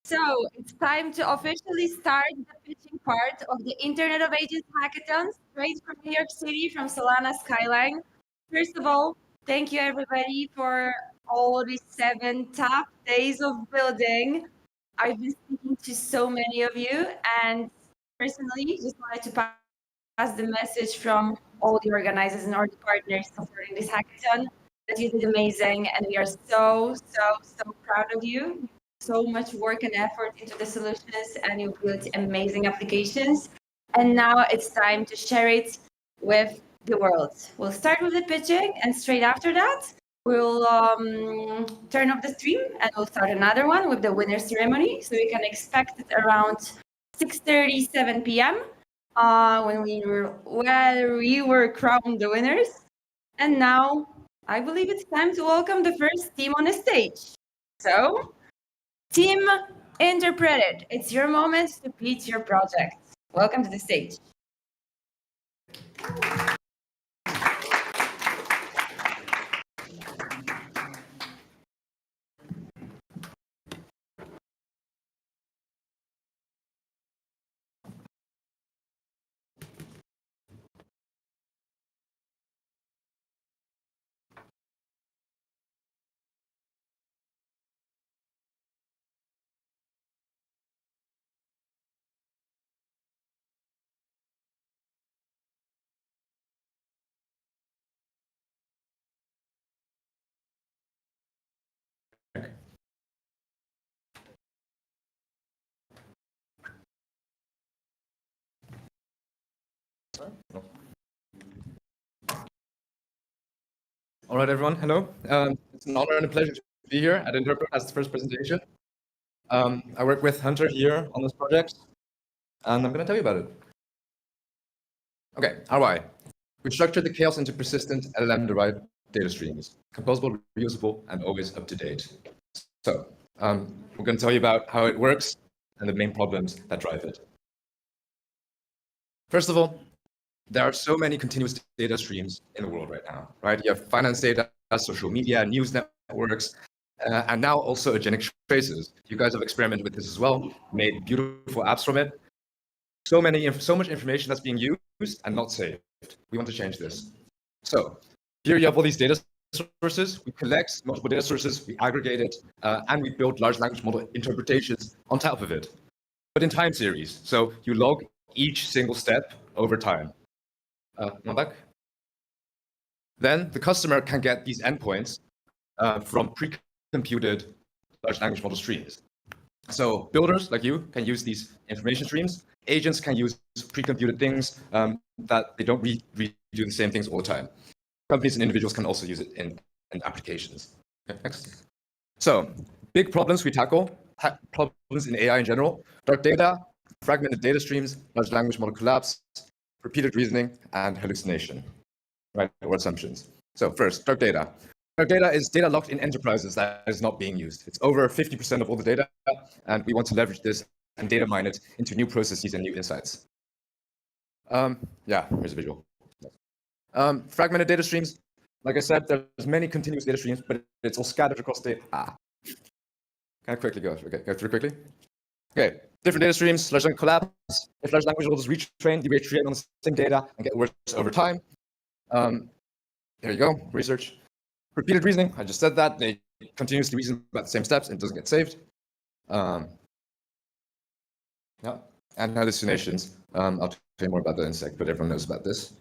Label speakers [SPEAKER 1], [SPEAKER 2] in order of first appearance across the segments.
[SPEAKER 1] So it's time to officially start the pitching part of the Internet of Agents Hackathon, straight from New York City, from Solana Skyline. First of all, thank you everybody for all these 7 tough days of building. I've been speaking to so many of you, and personally, just wanted to pass the message from all the organizers and all the partners supporting this hackathon that you did amazing, and we are so proud of you. So much work and effort into the solutions, and you built amazing applications. And now it's time to share it with the world. We'll start with the pitching, and straight after that, we'll turn off the stream and we'll start another one with the winner ceremony. So you can expect it around 6:30, 7 p.m. When we were crowned the winners. And now I believe it's time to welcome the first team on the stage. So, Team Interpreted, it's your moment to pitch your project. Welcome to the stage.
[SPEAKER 2] All right, everyone. Hello. It's an honor and a pleasure to be here at Interpret as the first presentation. I work with Hunter here on this project, and I'm going to tell you about it. Okay, ROI. We structured the chaos into persistent LLM-derived data streams, composable, reusable, and always up to date. So we're going to tell you about how it works and the main problems that drive it. First of all, there are so many continuous data streams in the world right now, right? You have finance data, social media, news networks, and now also agentic traces. You guys have experimented with this as well, made beautiful apps from it. So much information that's being used and not saved. We want to change this. So here you have all these data sources. We collect multiple data sources, we aggregate it, and we build large language model interpretations on top of it, but in time series. So you log each single step over time. Not back. Then the customer can get these endpoints from pre-computed large language model streams. So builders like you can use these information streams. Agents can use pre-computed things that they don't redo the same things all the time. Companies and individuals can also use it in applications. Okay, next. So big problems we tackle, problems in AI in general: dark data, fragmented data streams, large language model collapse, repeated reasoning, and hallucination, right, or assumptions. So first, dark data. Dark data is data locked in enterprises that is not being used. It's over 50% of all the data, and we want to leverage this and data mine it into new processes and new insights. Yeah, here's a visual. Fragmented data streams. Like I said, there's many continuous data streams, but it's all scattered across the... Can I quickly go through quickly? Okay, different data streams, large language collapse. If large language models retrain, they retrain on the same data and get worse over time. There you go, research. Repeated reasoning, I just said that. They continuously reason about the same steps and it doesn't get saved. Yeah, and hallucinations. I'll tell you more about that in a sec, but everyone knows about this.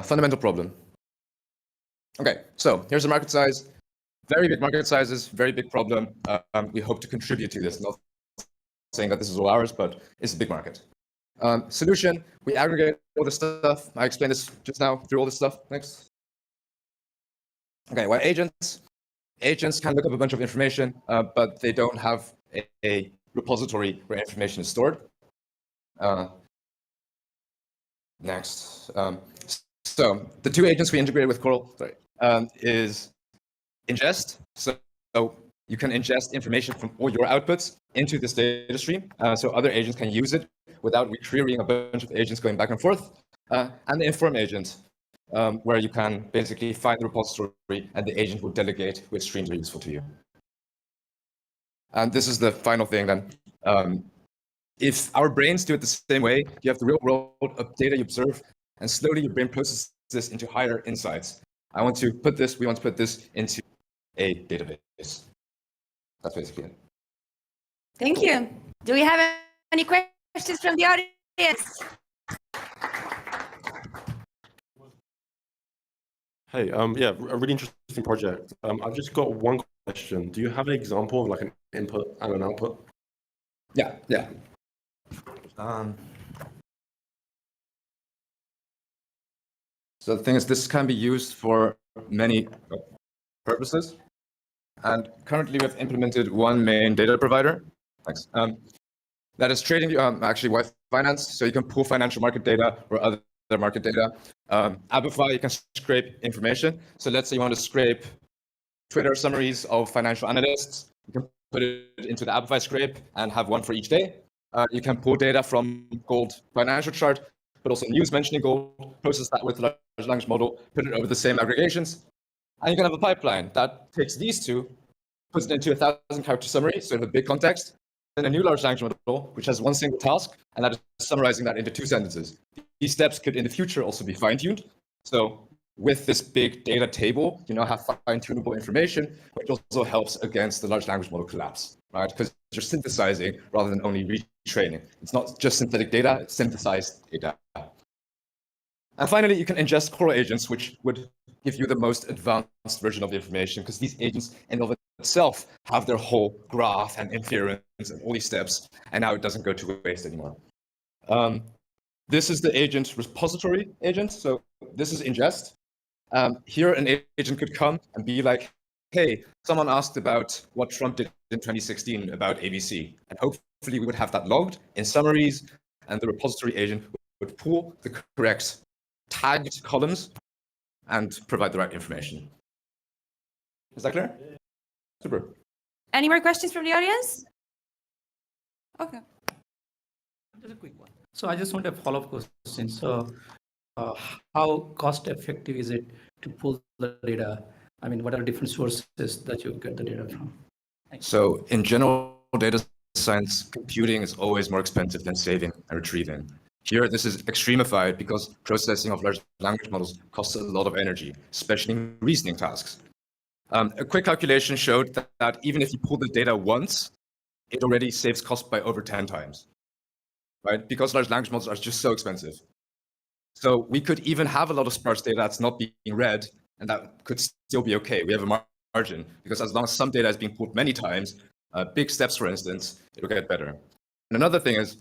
[SPEAKER 2] Fundamental problem. Okay, so here's the market size. Very big market sizes, very big problem. We hope to contribute to this. Not saying that this is all ours, but it's a big market. Solution, we aggregate all this stuff. I explained this just now through all this stuff. Next. Okay, well, agents can look up a bunch of information, but they don't have a repository where information is stored. Next. So the two agents we integrated with Coral is ingest. So you can ingest information from all your outputs into this data stream, so other agents can use it without requerying a bunch of agents going back and forth. And the inform agent, where you can basically find the repository and the agent will delegate which streams are useful to you. And this is the final thing then. If our brains do it the same way, you have the real world of data you observe, and slowly your brain processes this into higher insights. We want to put this into a database. That's basically it.
[SPEAKER 1] Thank you. Do we have any questions from the audience?
[SPEAKER 3] Hey, yeah, a really interesting project. I've just got one question. Do you have an example of like an input and an output?
[SPEAKER 2] Yeah. So the thing is, this can be used for many purposes. And currently we've implemented one main data provider. Thanks. That is trading actually with finance. So you can pull financial market data or other market data. Abify, you can scrape information. So let's say you want to scrape Twitter summaries of financial analysts. You can put it into the Abify scrape and have one for each day. You can pull data from gold financial chart, but also news mentioning gold, process that with large language model, put it over the same aggregations. And you can have a pipeline that takes these two, puts it into a 1,000-character summary, so you have a big context, then a new large language model, which has one single task, and that is summarizing that into 2 sentences. These steps could in the future also be fine-tuned. So with this big data table, you now have fine-tunable information, which also helps against the large language model collapse, right? Because you're synthesizing rather than only retraining. It's not just synthetic data, it's synthesized data. And finally, you can ingest core agents, which would give you the most advanced version of the information, because these agents in of itself have their whole graph and inference and all these steps, and now it doesn't go to waste anymore. This is the agent repository agent. So this is ingest. Here, an agent could come and be like, hey, someone asked about what Trump did in 2016 about ABC. And hopefully we would have that logged in summaries, and the repository agent would pull the correct tagged columns and provide the right information. Is that clear? Super.
[SPEAKER 1] Any more questions from the audience? Okay.
[SPEAKER 4] Just a quick one. So I just want a follow-up question. So how cost effective is it to pull the data? I mean, what are different sources that you get the data from?
[SPEAKER 2] So in general, data science computing is always more expensive than saving and retrieving. Here, this is extremified because processing of large language models costs a lot of energy, especially in reasoning tasks. A quick calculation showed that even if you pull the data once, it already saves cost by over 10 times, right? Because large language models are just so expensive. So we could even have a lot of sparse data that's not being read, and that could still be okay. We have a margin, because as long as some data is being pulled many times, big steps, for instance, it'll get better. And another thing is,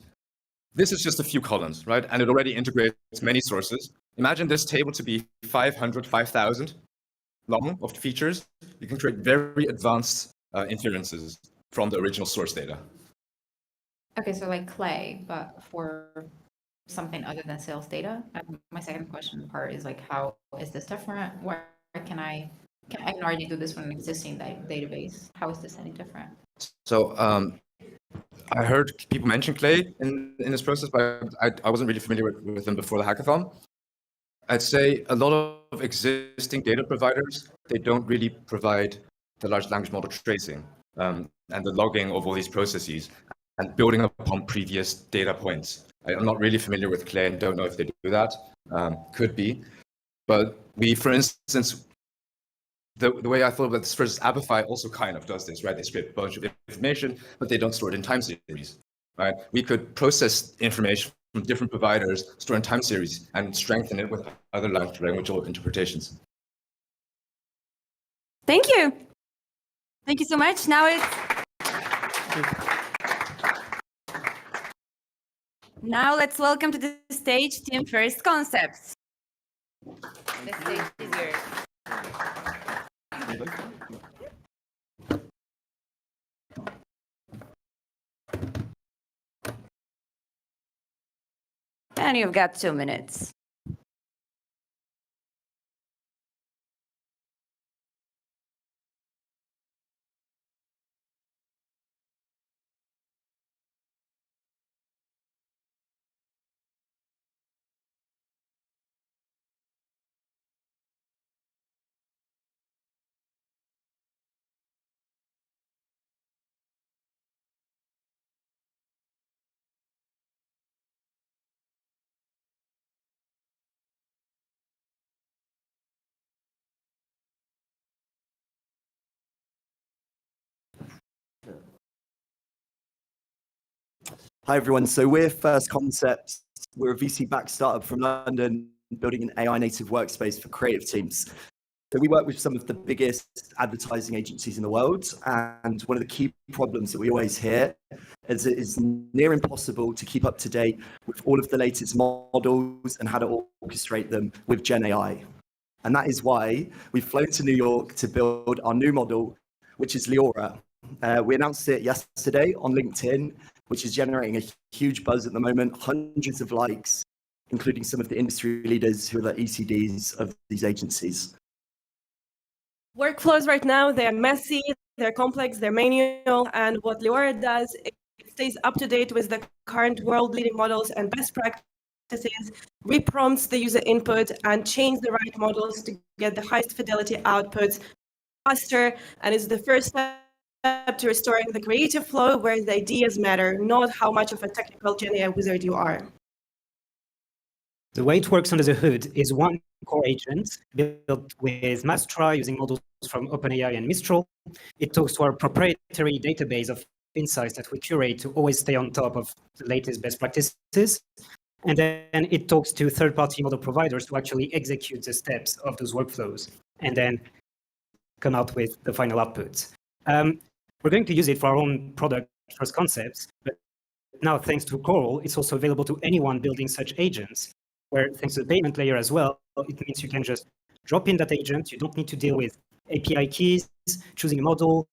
[SPEAKER 2] this is just a few columns, right? And it already integrates many sources. Imagine this table to be 500, 5,000 long of features. You can create very advanced inferences from the original source data.
[SPEAKER 5] Okay, so like Clay, but for something other than sales data. My second question part is like, how is this different? Where I can already do this from an existing database? How is this any different?
[SPEAKER 2] So I heard people mention Clay in this process, but I wasn't really familiar with them before the hackathon. I'd say a lot of existing data providers, they don't really provide the large language model tracing and the logging of all these processes and building upon previous data points. I'm not really familiar with Clay and don't know if they do that. Could be. But we, for instance, the way I thought about this first, Abify also kind of does this, right? They scrape a bunch of information, but they don't store it in time series, right? We could process information from different providers, store in time series, and strengthen it with other language interpretations.
[SPEAKER 1] Thank you. Thank you so much. Now let's welcome to the stage Team First Concepts.
[SPEAKER 5] The stage is yours.
[SPEAKER 1] And you've got 2 minutes.
[SPEAKER 6] Hi, everyone. So we're First Concepts. We're a VC-backed startup from London building an AI-native workspace for creative teams. So we work with some of the biggest advertising agencies in the world. And one of the key problems that we always hear is it is near impossible to keep up to date with all of the latest models and how to orchestrate them with Gen AI. And that is why we've flown to New York to build our new model, which is Leora. We announced it yesterday on LinkedIn, which is generating a huge buzz at the moment, hundreds of likes, including some of the industry leaders who are the ECDs of these agencies.
[SPEAKER 7] Workflows right now, they're messy, they're complex, they're manual, and what Leora does, it stays up to date with the current world-leading models and best practices, reprompts the user input, and change the right models to get the highest fidelity outputs faster, and is the first step to restoring the creative flow where the ideas matter, not how much of a technical Gen AI wizard you are.
[SPEAKER 8] The way it works under the hood is one core agent built with Mastra using models from OpenAI and Mistral. It talks to our proprietary database of insights that we curate to always stay on top of the latest best practices. And then it talks to third-party model providers to actually execute the steps of those workflows and then come out with the final outputs. We're going to use it for our own product, First Concepts, but now thanks to Coral, it's also available to anyone building such agents, where thanks to the payment layer as well, it means you can just drop in that agent. You don't need to deal with API keys, choosing a model,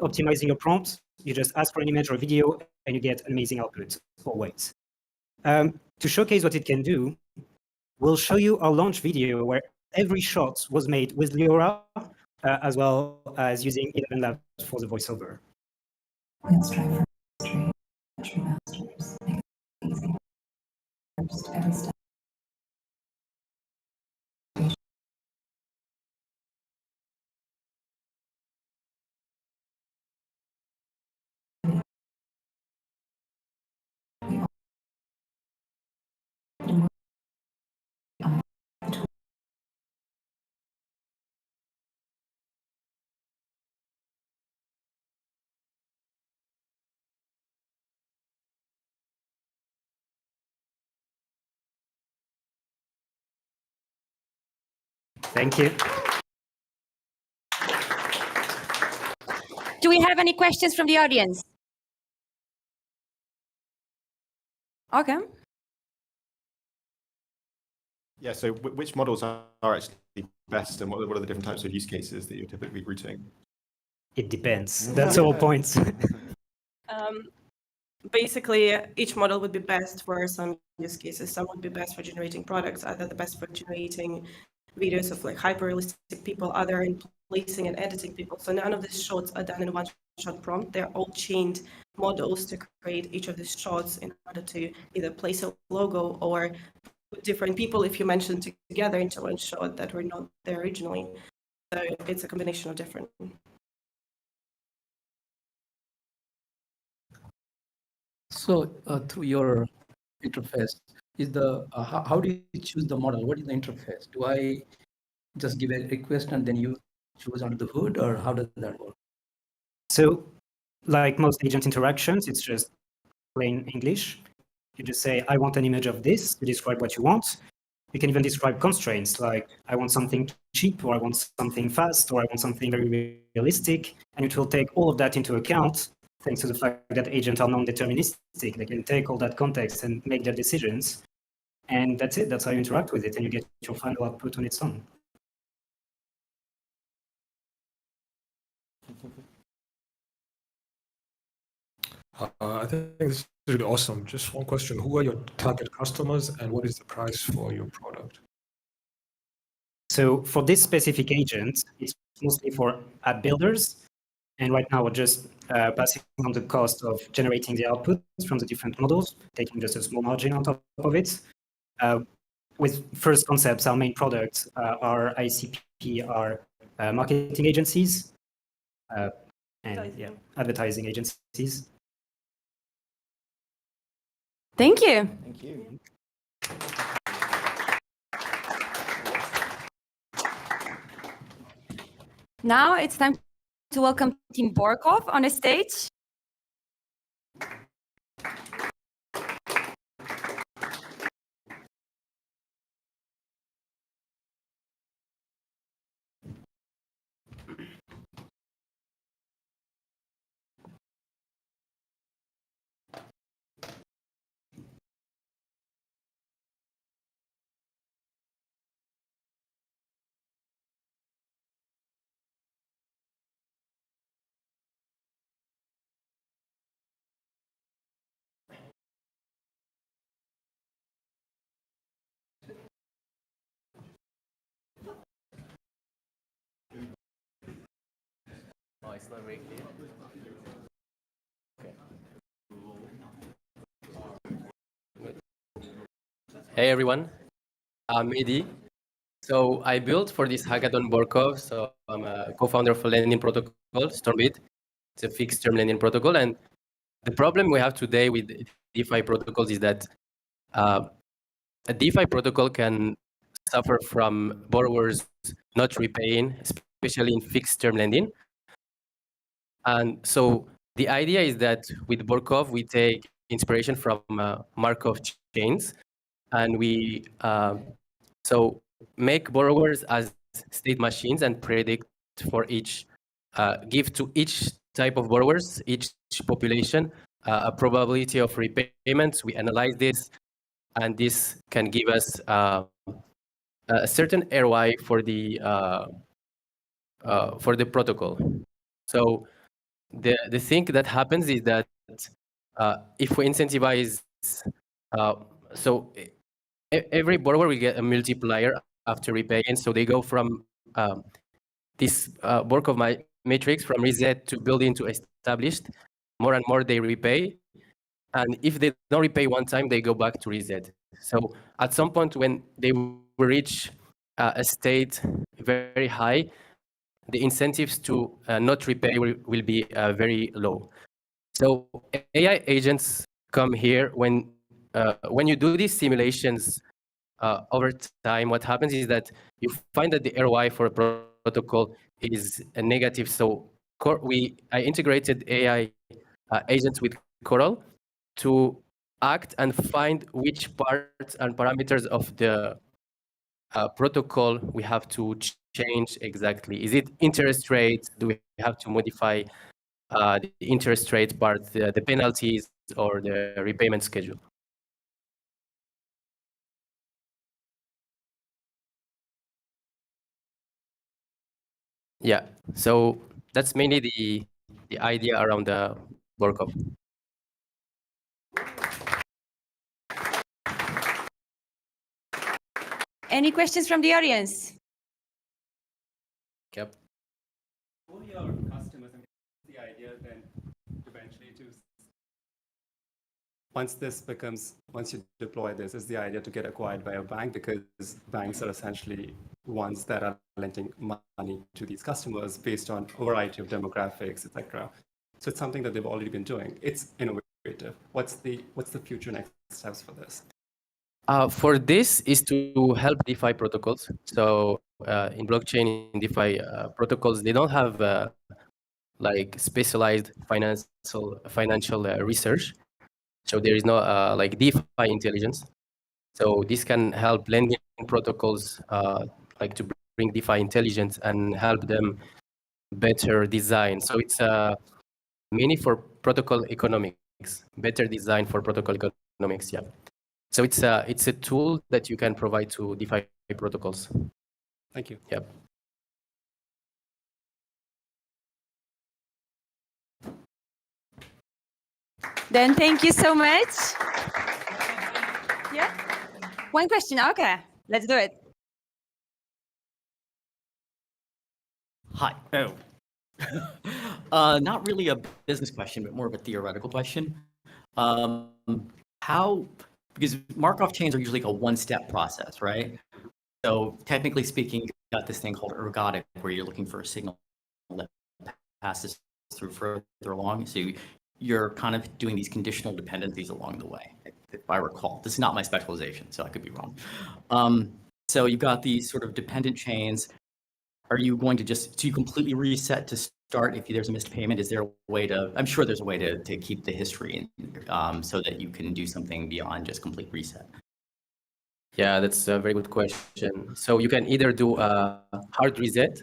[SPEAKER 8] optimizing your prompts. You just ask for an image or a video, and you get an amazing output, always. To showcase what it can do, we'll show you our launch video where every shot was made with Leora, as well as using 11 Labs for the voiceover.
[SPEAKER 9] Let's try for history, masters, make it easy. First, every step.
[SPEAKER 8] Thank you.
[SPEAKER 1] Do we have any questions from the audience? Okay.
[SPEAKER 10] Yeah, so which models are actually best, and what are the different types of use cases that you're typically routing?
[SPEAKER 8] It depends. That's all points.
[SPEAKER 7] Basically, each model would be best for some use cases. Some would be best for generating products, other the best for generating videos of like hyper-realistic people, other in placing and editing people. So none of these shots are done in one shot prompt. They're all chained models to create each of these shots in order to either place a logo or put different people, if you mention together, into one shot that were not there originally. So it's a combination of different.
[SPEAKER 4] So through your interface, is the how do you choose the model? What is the interface? Do I just give a request and then you choose under the hood, or how does that work?
[SPEAKER 8] So, like most agent interactions, it's just plain English. You just say, I want an image of this, you describe what you want. You can even describe constraints, like I want something cheap, or I want something fast, or I want something very realistic, and it will take all of that into account, thanks to the fact that agents are non-deterministic. They can take all that context and make their decisions, and that's it. That's how you interact with it, and you get your final output on its own.
[SPEAKER 11] I think this is really awesome. Just one question. Who are your target customers and what is the price for your product?
[SPEAKER 8] So for this specific agent, it's mostly for app builders. And right now we're just passing on the cost of generating the output from the different models, taking just a small margin on top of it. With First Concepts, our main products are ICP, are marketing agencies, and advertising agencies.
[SPEAKER 1] Thank you.
[SPEAKER 12] Thank you.
[SPEAKER 1] Now it's time to welcome Tim Borkov on the stage.
[SPEAKER 12] it's not very clear. Okay. Hey everyone, I'm Mehdi. So I built for this hackathon Borkov. So I'm a co-founder of a lending protocol, Stormbit. It's a fixed-term lending protocol, and the problem we have today with DeFi protocols is that a DeFi protocol can suffer from borrowers not repaying, especially in fixed-term lending. And so the idea is that with Borkov, we take inspiration from Markov chains, and we so make borrowers as state machines and predict for each, give to each type of borrowers, each population, a probability of repayments. We analyze this, and this can give us a certain ROI for the protocol. So the thing that happens is that if we incentivize, so every borrower will get a multiplier after repaying. So they go from this Borkov matrix from reset to building to established. More and more they repay. And if they don't repay one time, they go back to reset. So at some point when they will reach a state very high, the incentives to not repay will be very low. So AI agents come here when you do these simulations over time. What happens is that you find that the ROI for a protocol is a negative. So I integrated AI agents with Coral to act and find which parts and parameters of the protocol we have to change exactly. Is it interest rates? Do we have to modify the interest rate part, the penalties, or the repayment schedule? Yeah, so that's mainly the idea around the Borkov.
[SPEAKER 1] Any questions from the audience?
[SPEAKER 12] Yep.
[SPEAKER 13] Who are your customers, and the idea then eventually to, once you deploy this, is the idea to get acquired by a bank, because banks are essentially ones that are lending money to these customers based on a variety of demographics, etc. So it's something that they've already been doing. It's innovative. What's the future next steps for this?
[SPEAKER 12] For this is to help DeFi protocols. So in blockchain, in DeFi protocols, they don't have like specialized financial research. So there is no like DeFi intelligence. So this can help lending protocols like to bring DeFi intelligence and help them better design. So it's mainly for protocol economics, better design for protocol economics. Yeah. So it's a tool that you can provide to DeFi protocols.
[SPEAKER 13] Thank you.
[SPEAKER 12] Yep.
[SPEAKER 1] Then thank you so much. Yeah. One question. Okay, let's do it.
[SPEAKER 14] Hi. Not really a business question, but more of a theoretical question. Because Markov chains are usually a one-step process, right? So technically speaking, you've got this thing called ergodic, where you're looking for a signal that passes through further along. So you're kind of doing these conditional dependencies along the way, if I recall. This is not my specialization, so I could be wrong. So you've got these sort of dependent chains. Are you going to so you completely reset to start if there's a missed payment? Is there a way to, I'm sure there's a way to keep the history so that you can do something beyond just complete reset.
[SPEAKER 12] Yeah, that's a very good question. So you can either do a hard reset,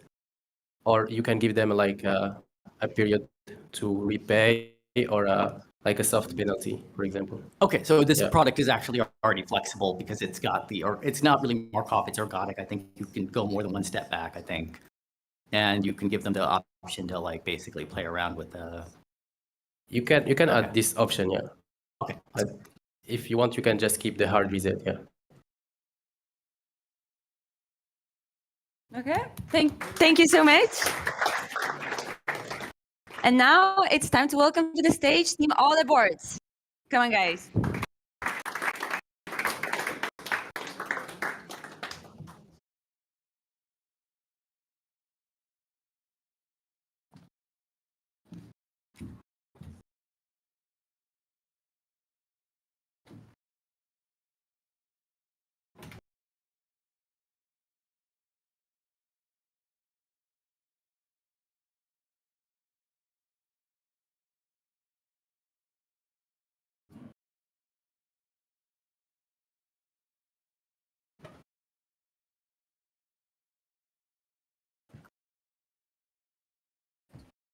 [SPEAKER 12] or you can give them like a period to repay, or like a soft penalty, for example.
[SPEAKER 14] Okay, so this product is actually already flexible because it's got it's not really Markov, it's ergodic. I think you can go more than one step back, I think. And you can give them the option to like basically play around with the...
[SPEAKER 12] You can add this option, yeah.
[SPEAKER 14] Okay.
[SPEAKER 12] But if you want, you can just keep the hard reset, yeah.
[SPEAKER 1] Okay, thank you so much. And now it's time to welcome to the stage Team All Aboard. Come on, guys.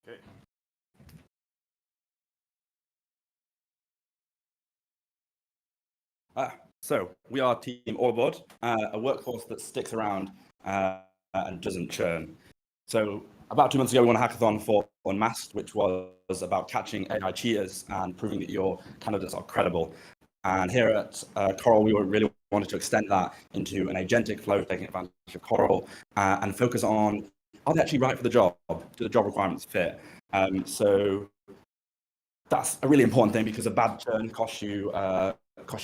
[SPEAKER 10] Okay.
[SPEAKER 15] So we are Team All Aboard, a workforce that sticks around and doesn't churn. So about 2 months ago, we won a hackathon for Unmasked, which was about catching AI cheaters and proving that your candidates are credible. And here at Coral, we really wanted to extend that into an agentic flow, taking advantage of Coral, and focus on, are they actually right for the job? Do the job requirements fit? So that's a really important thing, because a bad churn costs you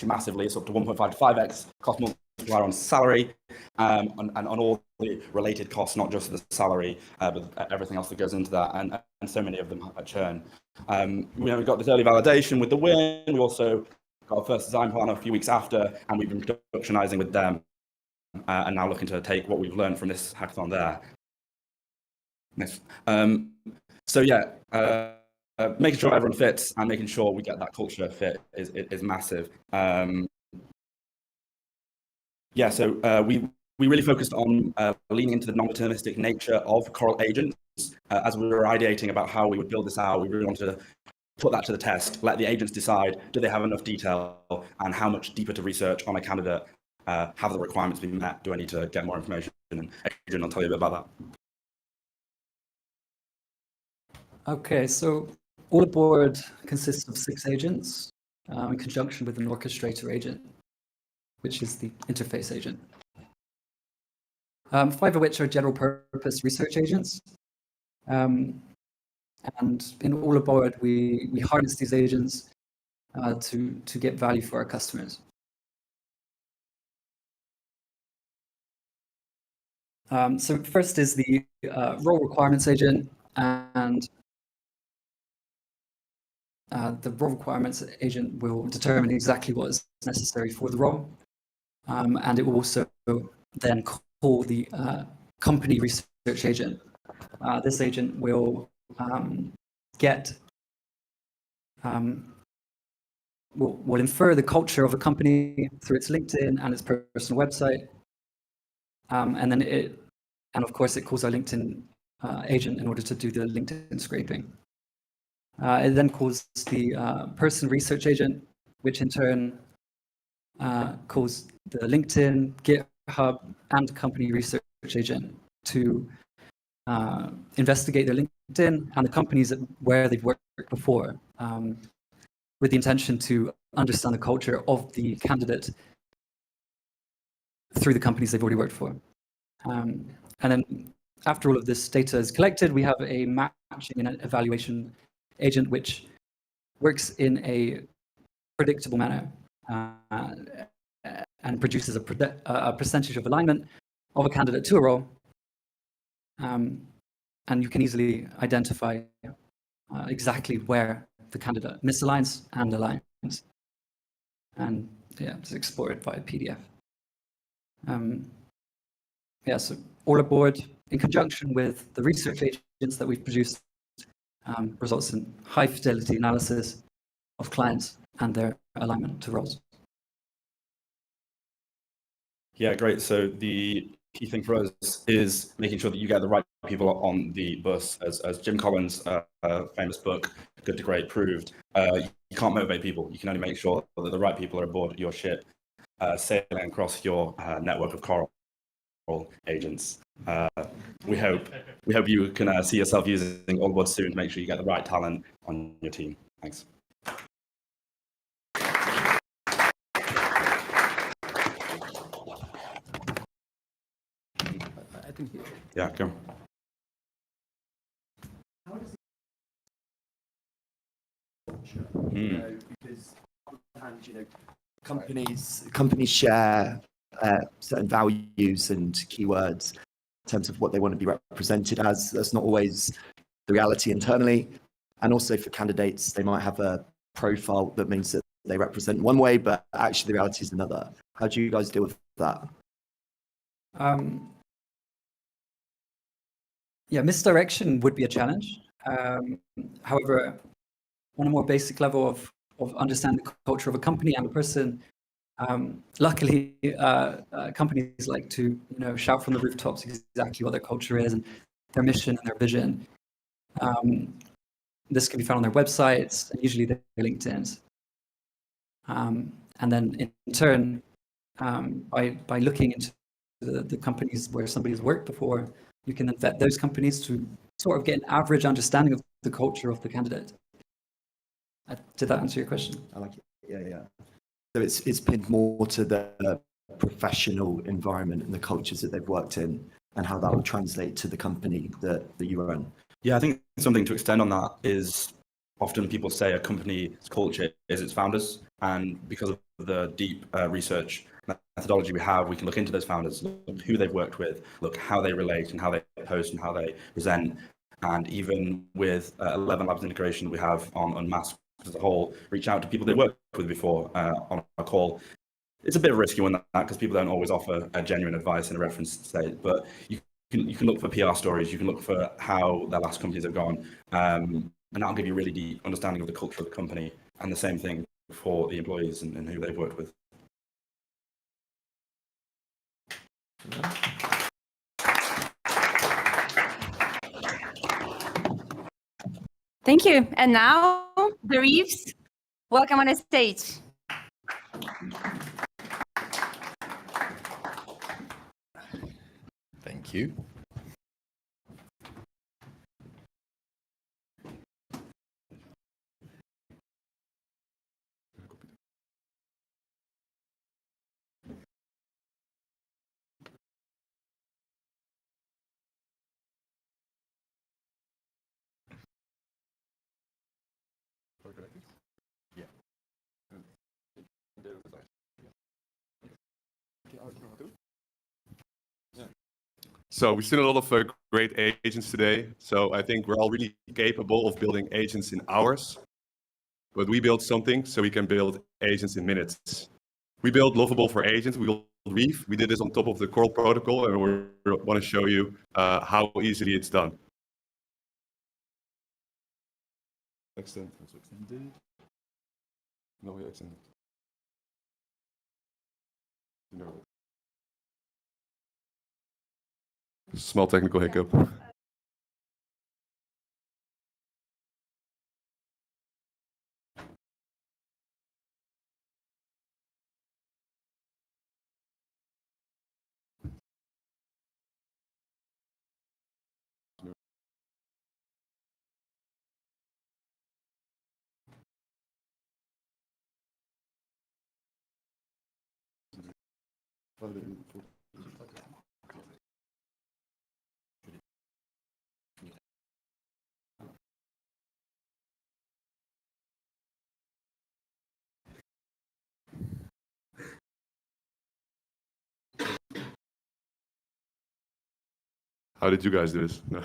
[SPEAKER 15] massively. It's up to 1.5 to 5x cost multiplier on salary, and on all the related costs, not just the salary, but everything else that goes into that, and so many of them churn. We got this early validation with the win. We also got our first design partner a few weeks after, and we've been productionizing with them, and now looking to take what we've learned from this hackathon there. Next. So yeah. Making sure everyone fits and making sure we get that culture fit is massive. So we really focused on leaning into the non-deterministic nature of Coral agents. As we were ideating about how we would build this out, we really wanted to put that to the test, let the agents decide, do they have enough detail, and how much deeper to research on a candidate, have the requirements been met, do I need to get more information? And Adrian will tell you a bit about that.
[SPEAKER 4] Okay, so All Aboard consists of 6 agents in conjunction with an orchestrator agent, which is the interface agent. 5 of which are general purpose research agents. And in All Aboard, we harness these agents to get value for our customers. So first is the role requirements agent, and the role requirements agent will determine exactly what is necessary for the role, and it will also then call the company research agent. This agent will will infer the culture of a company through its LinkedIn and its personal website, and of course it calls our LinkedIn agent in order to do the LinkedIn scraping. It then calls the person research agent, which in turn calls the LinkedIn, GitHub, and company research agent to investigate their LinkedIn and the companies where they've worked before, with the intention to understand the culture of the candidate through the companies they've already worked for. And then after all of this data is collected, we have a matching and evaluation agent which works in a predictable manner and produces a percentage of alignment of a candidate to a role. And you can easily identify exactly where the candidate misaligns and aligns. And yeah, it's exported via PDF. So All Aboard, in conjunction with the research agents that we've produced, results in high fidelity analysis of clients and their alignment to roles.
[SPEAKER 15] Yeah, great. So the key thing for us is making sure that you get the right people on the bus. As Jim Collins' famous book, Good to Great, proved, you can't motivate people. You can only make sure that the right people are aboard your ship, sailing across your network of Coral agents. We hope you can see yourself using All Aboard soon to make sure you get the right talent on your team. Thanks.
[SPEAKER 4] I think
[SPEAKER 15] Yeah, go.
[SPEAKER 6] Because on the other hand, companies share certain values and keywords in terms of what they want to be represented as. That's not always the reality internally. And also for candidates, they might have a profile that means that they represent one way, but actually the reality is another. How do you guys deal with that?
[SPEAKER 16] Yeah, misdirection would be a challenge. However, on a more basic level of understanding the culture of a company and a person, luckily, companies like to shout from the rooftops exactly what their culture is and their mission and their vision. This can be found on their websites and usually their LinkedIn's. And then in turn, by looking into the companies where somebody's worked before, you can then vet those companies to sort of get an average understanding of the culture of the candidate. Did that answer your question?
[SPEAKER 6] I like it. Yeah. So it's pinned more to the professional environment and the cultures that they've worked in and how that will translate to the company that you run.
[SPEAKER 15] Yeah, I think something to extend on that is often people say a company's culture is its founders, and because of the deep research methodology we have, we can look into those founders, look who they've worked with, look how they relate and how they post and how they present, and even with 11 Labs integration we have on Unmasked as a whole, reach out to people they worked with before on a call. It's a bit of a risky one because people don't always offer a genuine advice in a reference state, but you can look for PR stories, you can look for how their last companies have gone, and that'll give you a really deep understanding of the culture of the company, and the same thing for the employees and who they've worked with.
[SPEAKER 1] Thank you. And now, the Reeves, welcome on the stage.
[SPEAKER 2] Thank you.
[SPEAKER 17] So we've seen a lot of great agents today. So I think we're all really capable of building agents in hours. But we built something so we can build agents in minutes. We built Lovable for Agents. We built Reef. We did this on top of the Coral protocol, and we want to show you how easily it's done. Extend. Extended. No, we extended. No. Small technical hiccup. How did you guys do this? No.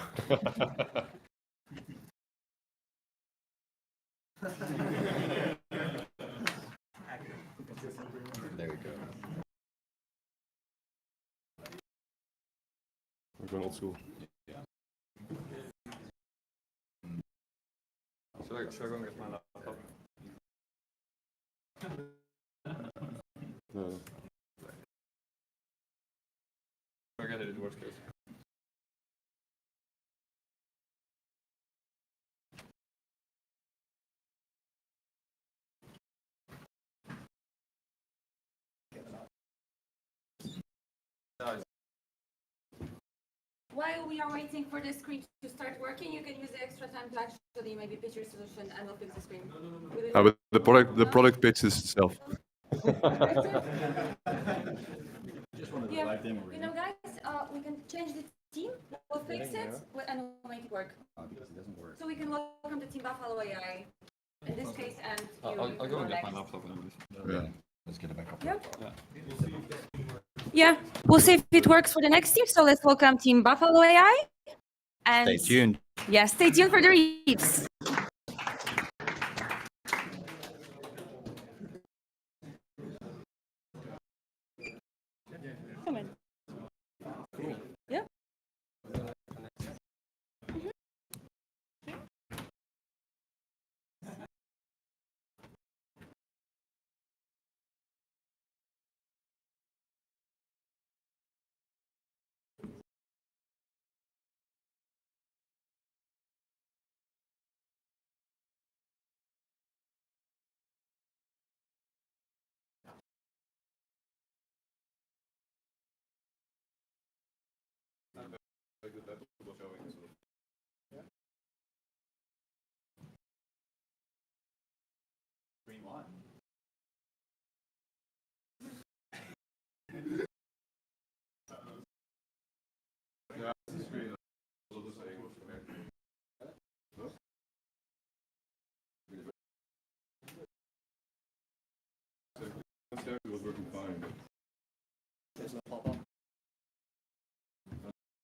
[SPEAKER 2] There we go.
[SPEAKER 17] We're going old school.
[SPEAKER 2] Yeah.
[SPEAKER 17] Should I go and get my laptop? No. I get it in worst case.
[SPEAKER 1] While we are waiting for the screen to start working, you can use the extra time to actually maybe pitch your solution and we'll fix the screen.
[SPEAKER 17] But the product pitches itself.
[SPEAKER 1] Yeah, you know, guys, we can change the team, we'll fix it, and we'll make it work.
[SPEAKER 2] Because it doesn't work.
[SPEAKER 1] So we can welcome the team Buffalo AI. In this case, and
[SPEAKER 10] I'll go and get my laptop and
[SPEAKER 15] let's get it back up.
[SPEAKER 1] Yep. Yeah, we'll see if it works for the next team. So let's welcome Team Buffalo AI. And
[SPEAKER 15] Stay tuned.
[SPEAKER 1] Yeah, stay tuned for the reads. Come in. Yeah.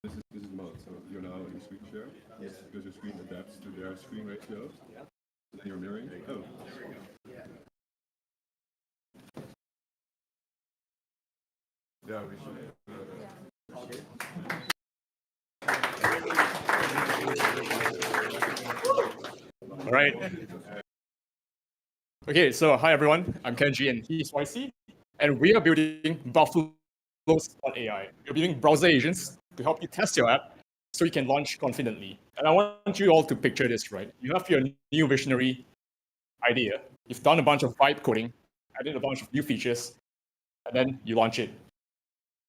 [SPEAKER 17] This is mode. So you're now in screen share. Yes. Because your screen adapts to their screen ratio. Yeah. Then you're mirroring. Oh. Yeah, we should.
[SPEAKER 18] All right. Okay, so hi everyone. I'm Kenji and he's YC, and we are building Buffaloes.ai. We're building browser agents to help you test your app so you can launch confidently. And I want you all to picture this, right? You have your new visionary idea. You've done a bunch of vibe coding, added a bunch of new features, and then you launch it.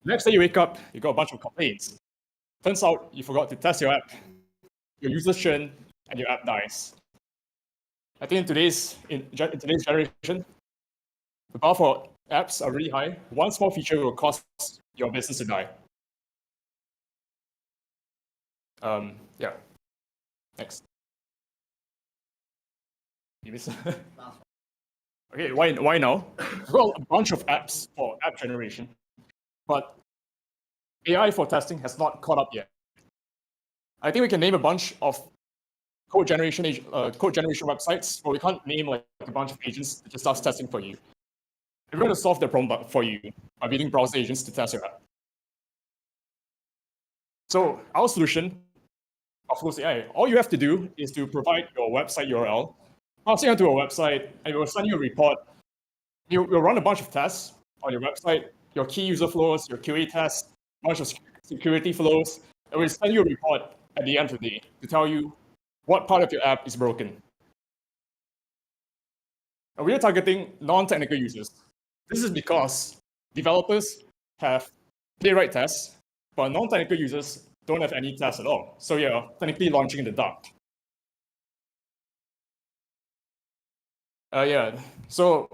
[SPEAKER 18] Next day you wake up, you got a bunch of complaints. Turns out you forgot to test your app, your users churn, and your app dies. I think in today's generation, the bar for apps are really high. One small feature will cause your business to die. Yeah. Next. You miss. Okay, why now? We've got a bunch of apps for app generation, but AI for testing has not caught up yet. I think we can name a bunch of code generation websites, but we can't name like a bunch of agents that just starts testing for you. We're going to solve the problem for you by building browser agents to test your app. So our solution, Buffaloes AI, all you have to do is to provide your website URL, pass it onto a website, and it will send you a report. You'll run a bunch of tests on your website, your key user flows, your QA tests, a bunch of security flows, and we'll send you a report at the end of the day to tell you what part of your app is broken. And we are targeting non-technical users. This is because developers have playwright tests, but non-technical users don't have any tests at all. So you're technically launching in the dark. So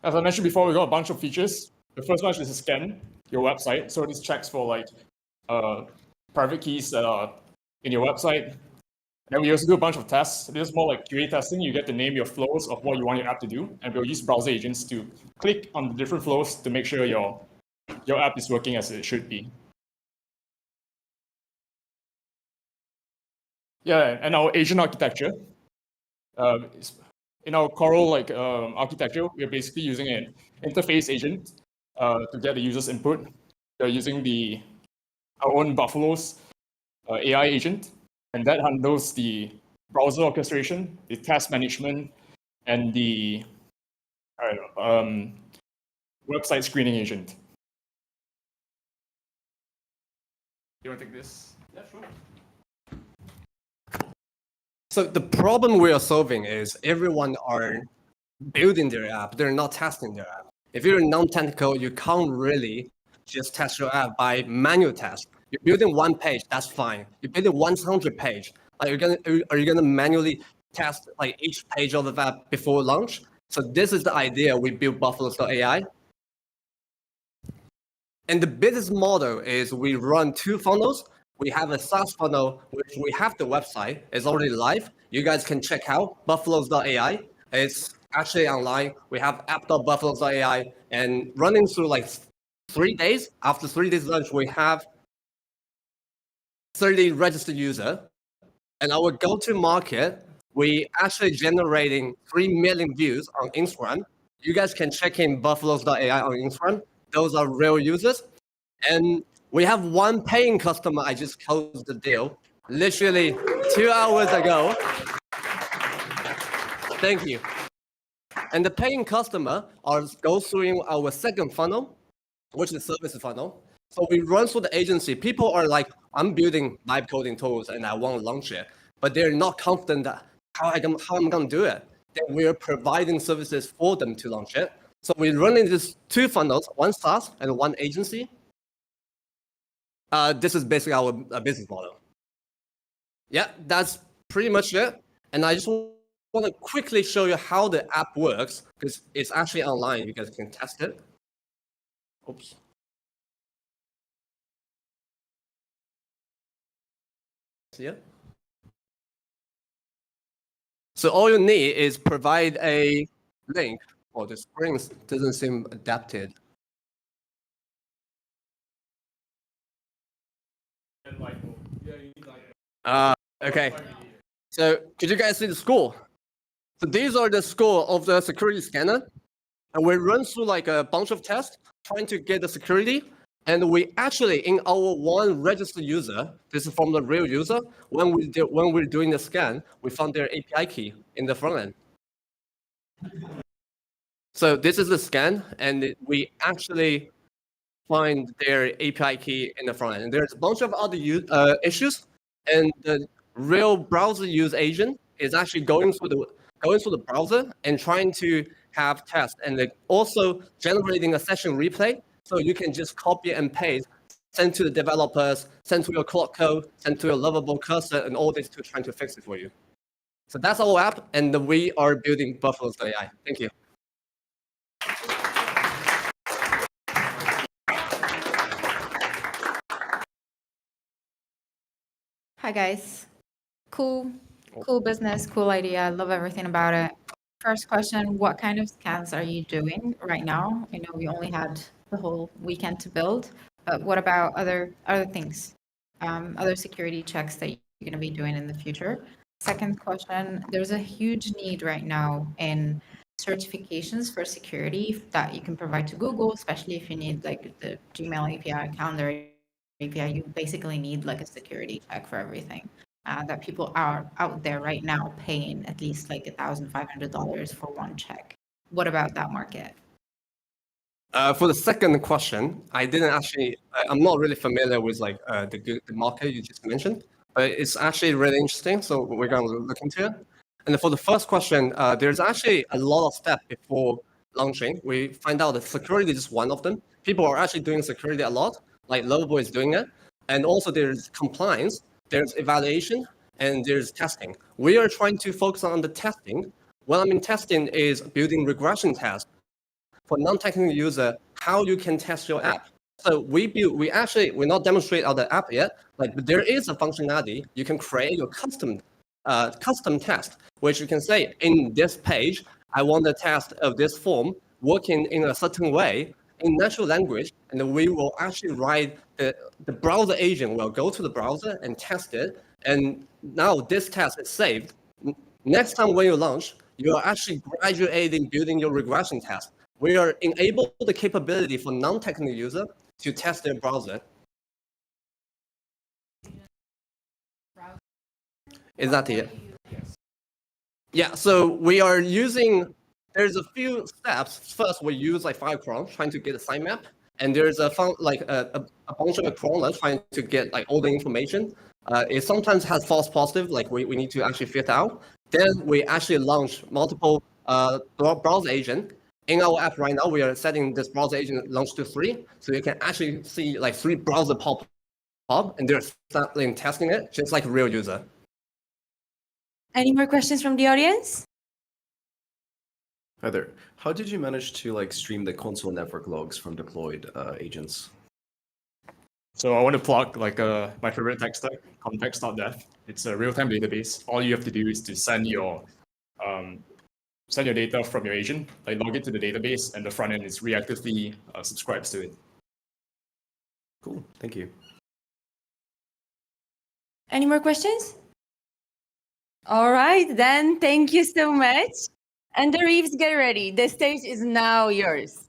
[SPEAKER 18] as I mentioned before, we got a bunch of features. The first one is to scan your website. So this checks for like private keys that are in your website. Then we also do a bunch of tests. This is more like QA testing. You get to name your flows of what you want your app to do, and we'll use browser agents to click on the different flows to make sure your app is working as it should be. Yeah, and our agent architecture. In our Coral architecture, we're basically using an interface agent to get the user's input. We're using our own Buffaloes AI agent. And that handles the browser orchestration, the task management, and the website screening agent. You want to take this? Yeah, sure.
[SPEAKER 19] So the problem we are solving is everyone are building their app. They're not testing their app. If you're non-technical, you can't really just test your app by manual test. You're building one page, that's fine. You're building 100 page. Are you gonna manually test like each page of the app before launch? So this is the idea we built Buffaloes.ai. And the business model is we run two funnels. we have a SaaS funnel, which we have the website. It's already live. You guys can check out buffaloes.ai. It's actually online. We have app.buffaloes.ai and running through like 3 days. After 3 days launch, we have 30 registered user. And our go-to market, we actually generating 3 million views on Instagram. You guys can check in buffaloes.ai on Instagram. Those are real users. And we have one paying customer. I just closed the deal literally 2 hours ago. Thank you. And the paying customer goes through our second funnel, which is the service funnel. So we run through the agency. People are like, I'm building live coding tools and I want to launch it, but they're not confident that how I'm going to do it. Then we're providing services for them to launch it. So we're running these 2 funnels, one SaaS and one agency. This is basically our business model. Yeah, that's pretty much it. And I just want to quickly show you how the app works because it's actually online. You guys can test it. Oops. Yeah. So all you need is provide a link. Oh, the screen doesn't seem adapted. Okay. So could you guys see the score? So these are the score of the security scanner. And we run through like a bunch of tests trying to get the security. And we actually, in our one registered user, this is from the real user, when we're doing the scan, we found their API key in the front end. So this is the scan, and we actually find their API key in the front end. And there's a bunch of other issues, and the real browser use agent is actually going through the browser and trying to have tests, and also generating a session replay. So you can just copy and paste, send to the developers, send to your cloud code, send to your lovable cursor, and all this to trying to fix it for you. So that's our app, and we are building Buffaloes.ai. Thank you.
[SPEAKER 5] Hi guys. Cool business, cool idea. I love everything about it. First question, what kind of scans are you doing right now? I know we only had the whole weekend to build, but what about other things? Other security checks that you're going to be doing in the future? Second question, there's a huge need right now in certifications for security that you can provide to Google, especially if you need like the Gmail API, calendar API, you basically need like a security check for everything. That people are out there right now paying at least like $1,500 for one check. What about that market?
[SPEAKER 19] For the second question, I'm not really familiar with like the market you just mentioned, but it's actually really interesting. So we're going to look into it. And for the first question, there's actually a lot of steps before launching. We find out that security is just one of them. People are actually doing security a lot, like Lovable is doing it. And also there's compliance, there's evaluation, and there's testing. We are trying to focus on the testing. What I mean testing is building regression tests for non-technical user, how you can test your app. So we're not demonstrate our app yet, but there is a functionality. You can create your custom test, which you can say in this page, I want the test of this form working in a certain way in natural language, and then we will actually write the browser agent will go to the browser and test it. And now this test is saved. Next time when you launch, you are actually graduating building your regression test. We are enable the capability for non-technical user to test their browser. Is that it? Yeah, so we are using, there's a few steps. First, we use like Firecrawl trying to get a sitemap. And there's a bunch of crawlers trying to get like all the information. It sometimes has false positive, like we need to actually filter out. Then we actually launch multiple browser agent. In our app right now, we are setting this browser agent launch to 3. So you can actually see like 3 browser pop up, and they're starting testing it just like a real user.
[SPEAKER 1] Any more questions from the audience?
[SPEAKER 20] Hi there. How did you manage to like stream the console network logs from deployed agents?
[SPEAKER 18] So I want to plug like my favorite tech stack, context.dev. It's a real-time database. All you have to do is to send your data from your agent, like log it to the database, and the front end is reactively subscribes to it.
[SPEAKER 3] Cool, thank you.
[SPEAKER 1] Any more questions? All right, then thank you so much. And the Reeves, get ready. The stage is now yours.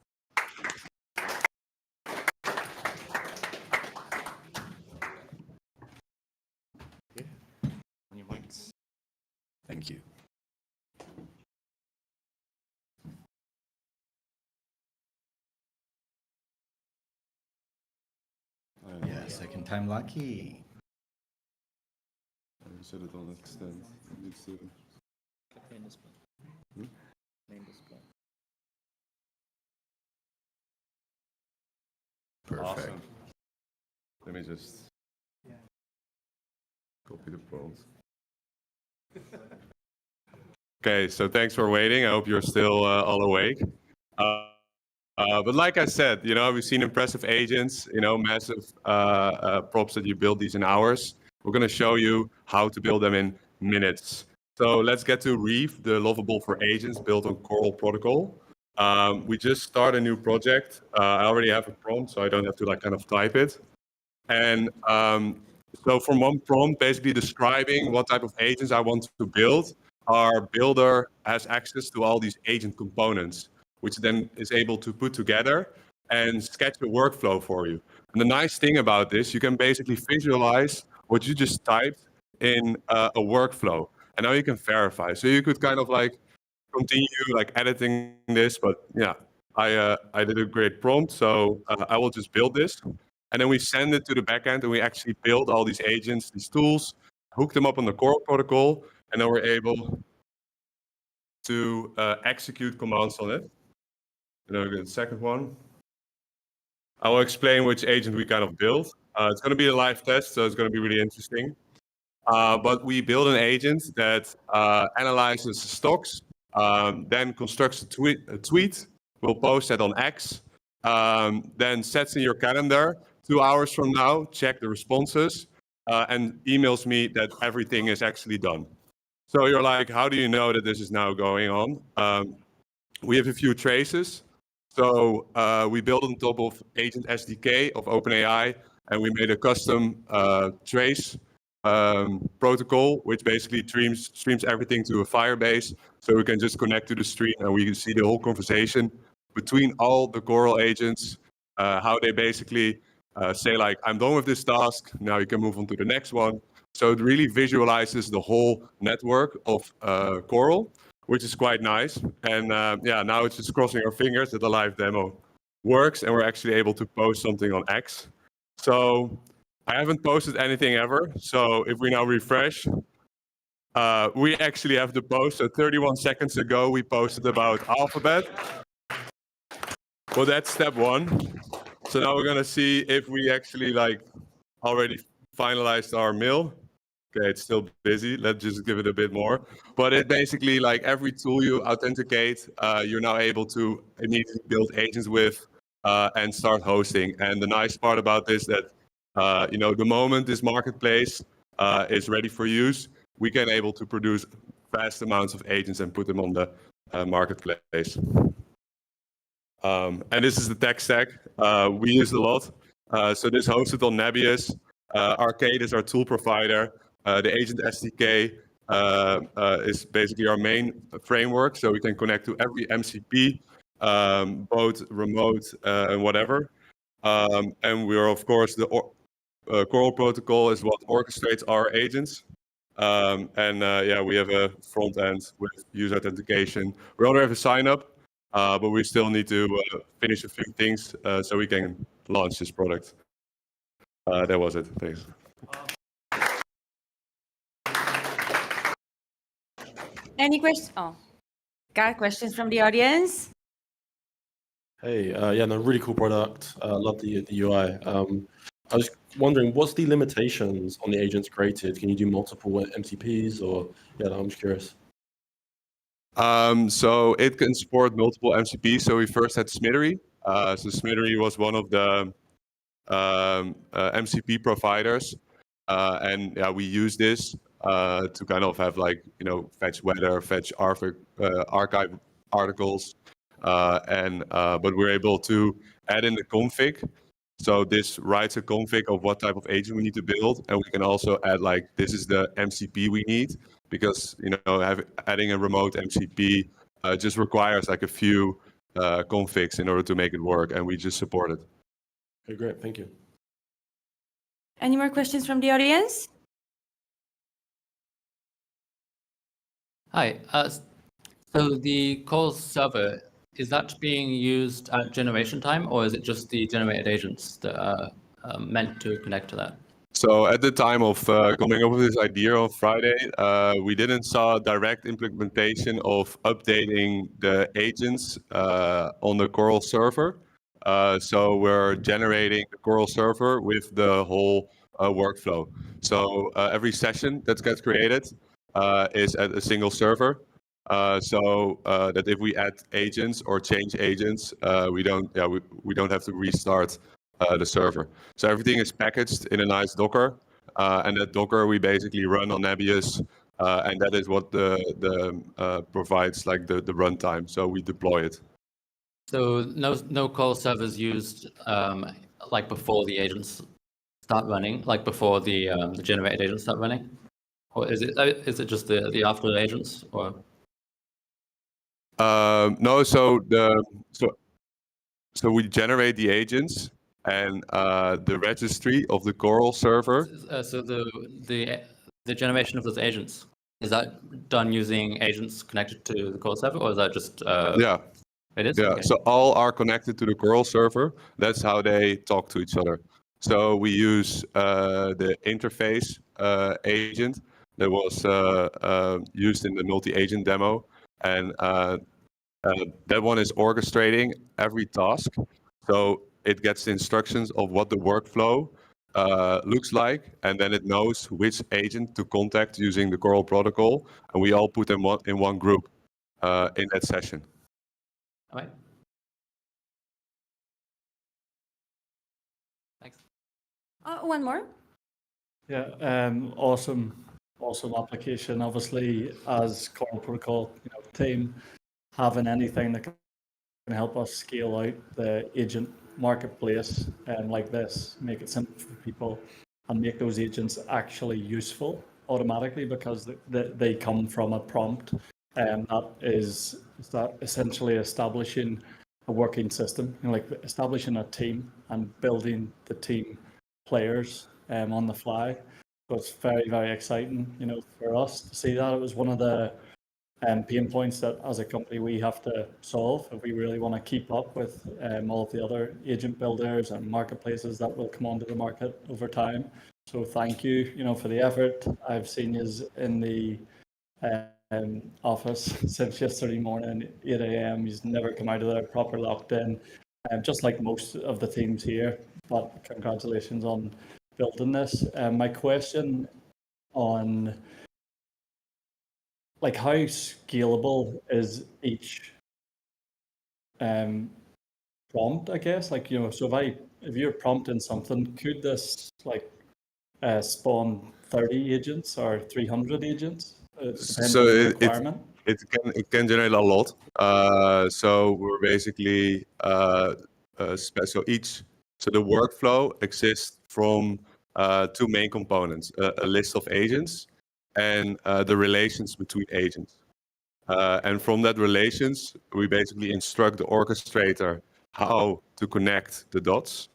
[SPEAKER 10] On your mics. Thank you.
[SPEAKER 20] Yeah, second time lucky.
[SPEAKER 17] I said it on extend.
[SPEAKER 20] Perfect.
[SPEAKER 17] Awesome. Let me just copy the prompt. Okay, so thanks for waiting. I hope you're still all awake. But like I said, we've seen impressive agents, massive props that you build these in hours. We're going to show you how to build them in minutes. So let's get to Reef, the lovable for agents built on Coral Protocol. We just started a new project. I already have a prompt, so I don't have to kind of type it. And so from one prompt, basically describing what type of agents I want to build, our builder has access to all these agent components, which then is able to put together and sketch a workflow for you. And the nice thing about this, you can basically visualize what you just typed in a workflow. And now you can verify. So you could kind of continue editing this, but yeah, I did a great prompt. So I will just build this. And then we send it to the backend and we actually build all these agents, these tools, hook them up on the Coral protocol, and then we're able to execute commands on it. And then we get the second one. I will explain which agent we kind of built. It's going to be a live test, so it's going to be really interesting. But we build an agent that analyzes stocks, then constructs a tweet, will post that on X, then sets in your calendar 2 hours from now, check the responses, and emails me that everything is actually done. So you're like, how do you know that this is now going on? We have a few traces. So we built on top of Agent SDK of OpenAI, and we made a custom trace protocol, which basically streams everything to a Firebase. So we can just connect to the stream and we can see the whole conversation between all the Coral agents, how they basically say I'm done with this task, now you can move on to the next one. So it really visualizes the whole network of Coral, which is quite nice. And yeah, now it's just crossing our fingers that the live demo works and we're actually able to post something on X. So I haven't posted anything ever. So if we now refresh, we actually have the post. So 31 seconds ago, we posted about Alphabet. Well, that's step one. So now we're gonna see if we actually already finalized our mail. Okay, it's still busy. Let's just give it a bit more. But it basically every tool you authenticate, you're now able to immediately build agents with and start hosting. And the nice part about this that the moment this marketplace is ready for use, we can able to produce vast amounts of agents and put them on the marketplace. And this is the tech stack we use a lot. So this hosted on Nebius. Arcade is our tool provider. The Agent SDK is basically our main framework, so we can connect to every MCP, both remote and whatever. And we are, of course, the Coral protocol is what orchestrates our agents. And yeah, we have a front end with user authentication. We already have a sign up, but we still need to finish a few things so we can launch this product. That was it. Thanks.
[SPEAKER 1] Any questions? Oh, got questions from the audience?
[SPEAKER 3] Hey, yeah, no, really cool product. Love the UI. I was wondering, what's the limitations on the agents created? Can you do multiple MCPs or, yeah, I'm just curious.
[SPEAKER 17] So it can support multiple MCPs. So we first had Smittery. So Smittery was one of the MCP providers, and yeah, we use this to kind of have like fetch weather, fetch archive articles, but we're able to add in the config. So this writes a config of what type of agent we need to build, and we can also add like this is the MCP we need, because adding a remote MCP just requires like a few configs in order to make it work, and we just support it.
[SPEAKER 3] Okay, great, thank you.
[SPEAKER 1] Any more questions from the audience?
[SPEAKER 21] Hi. So the call server, is that being used at generation time, or is it just the generated agents that are meant to connect to that?
[SPEAKER 17] So at the time of coming up with this idea on Friday, we didn't saw direct implementation of updating the agents on the Coral server. So we're generating the Coral server with the whole workflow. So every session that gets created is at a single server. So that if we add agents or change agents, we don't have to restart the server. So everything is packaged in a nice Docker, and that Docker we basically run on Nebius, and that is what the provides like the runtime. So we deploy it.
[SPEAKER 21] So no call servers used like before the agents start running, like before the generated agents start running, or is it just the after agents or?
[SPEAKER 17] No, so we generate the agents, and the registry of the Coral server.
[SPEAKER 21] So the generation of those agents, is that done using agents connected to the Coral server, or is that just?
[SPEAKER 17] Yeah.
[SPEAKER 21] It is?
[SPEAKER 17] Yeah,
[SPEAKER 21] Okay.
[SPEAKER 17] so all are connected to the Coral server. That's how they talk to each other. So we use the interface agent that was used in the multi-agent demo, and that one is orchestrating every task. So it gets instructions of what the workflow looks like, and then it knows which agent to contact using the Coral protocol, and we all put them in one group in that session.
[SPEAKER 21] All right. Thanks.
[SPEAKER 1] One more.
[SPEAKER 22] Yeah, awesome application. Obviously, as Coral Protocol team, having anything that can help us scale out the agent marketplace like this, make it simple for people, and make those agents actually useful automatically because they come from a prompt, and that is essentially establishing a working system, like establishing a team and building the team players on the fly. So it's very, very exciting, for us to see that. It was one of the pain points that as a company we have to solve if we really want to keep up with all of the other agent builders and marketplaces that will come onto the market over time. So thank you, for the effort. I've seen you in the office since yesterday morning, 8 a.m. He's never come out of there proper locked in, just like most of the teams here. But congratulations on building this. My question on how scalable is each prompt, I guess? So if you're prompting something, could this spawn 30 agents or 300 agents?
[SPEAKER 17] So it can generate a lot. So we're basically so the workflow exists from two main components: a list of agents and the relations between agents. And from that relations, we basically instruct the orchestrator how to connect the dots.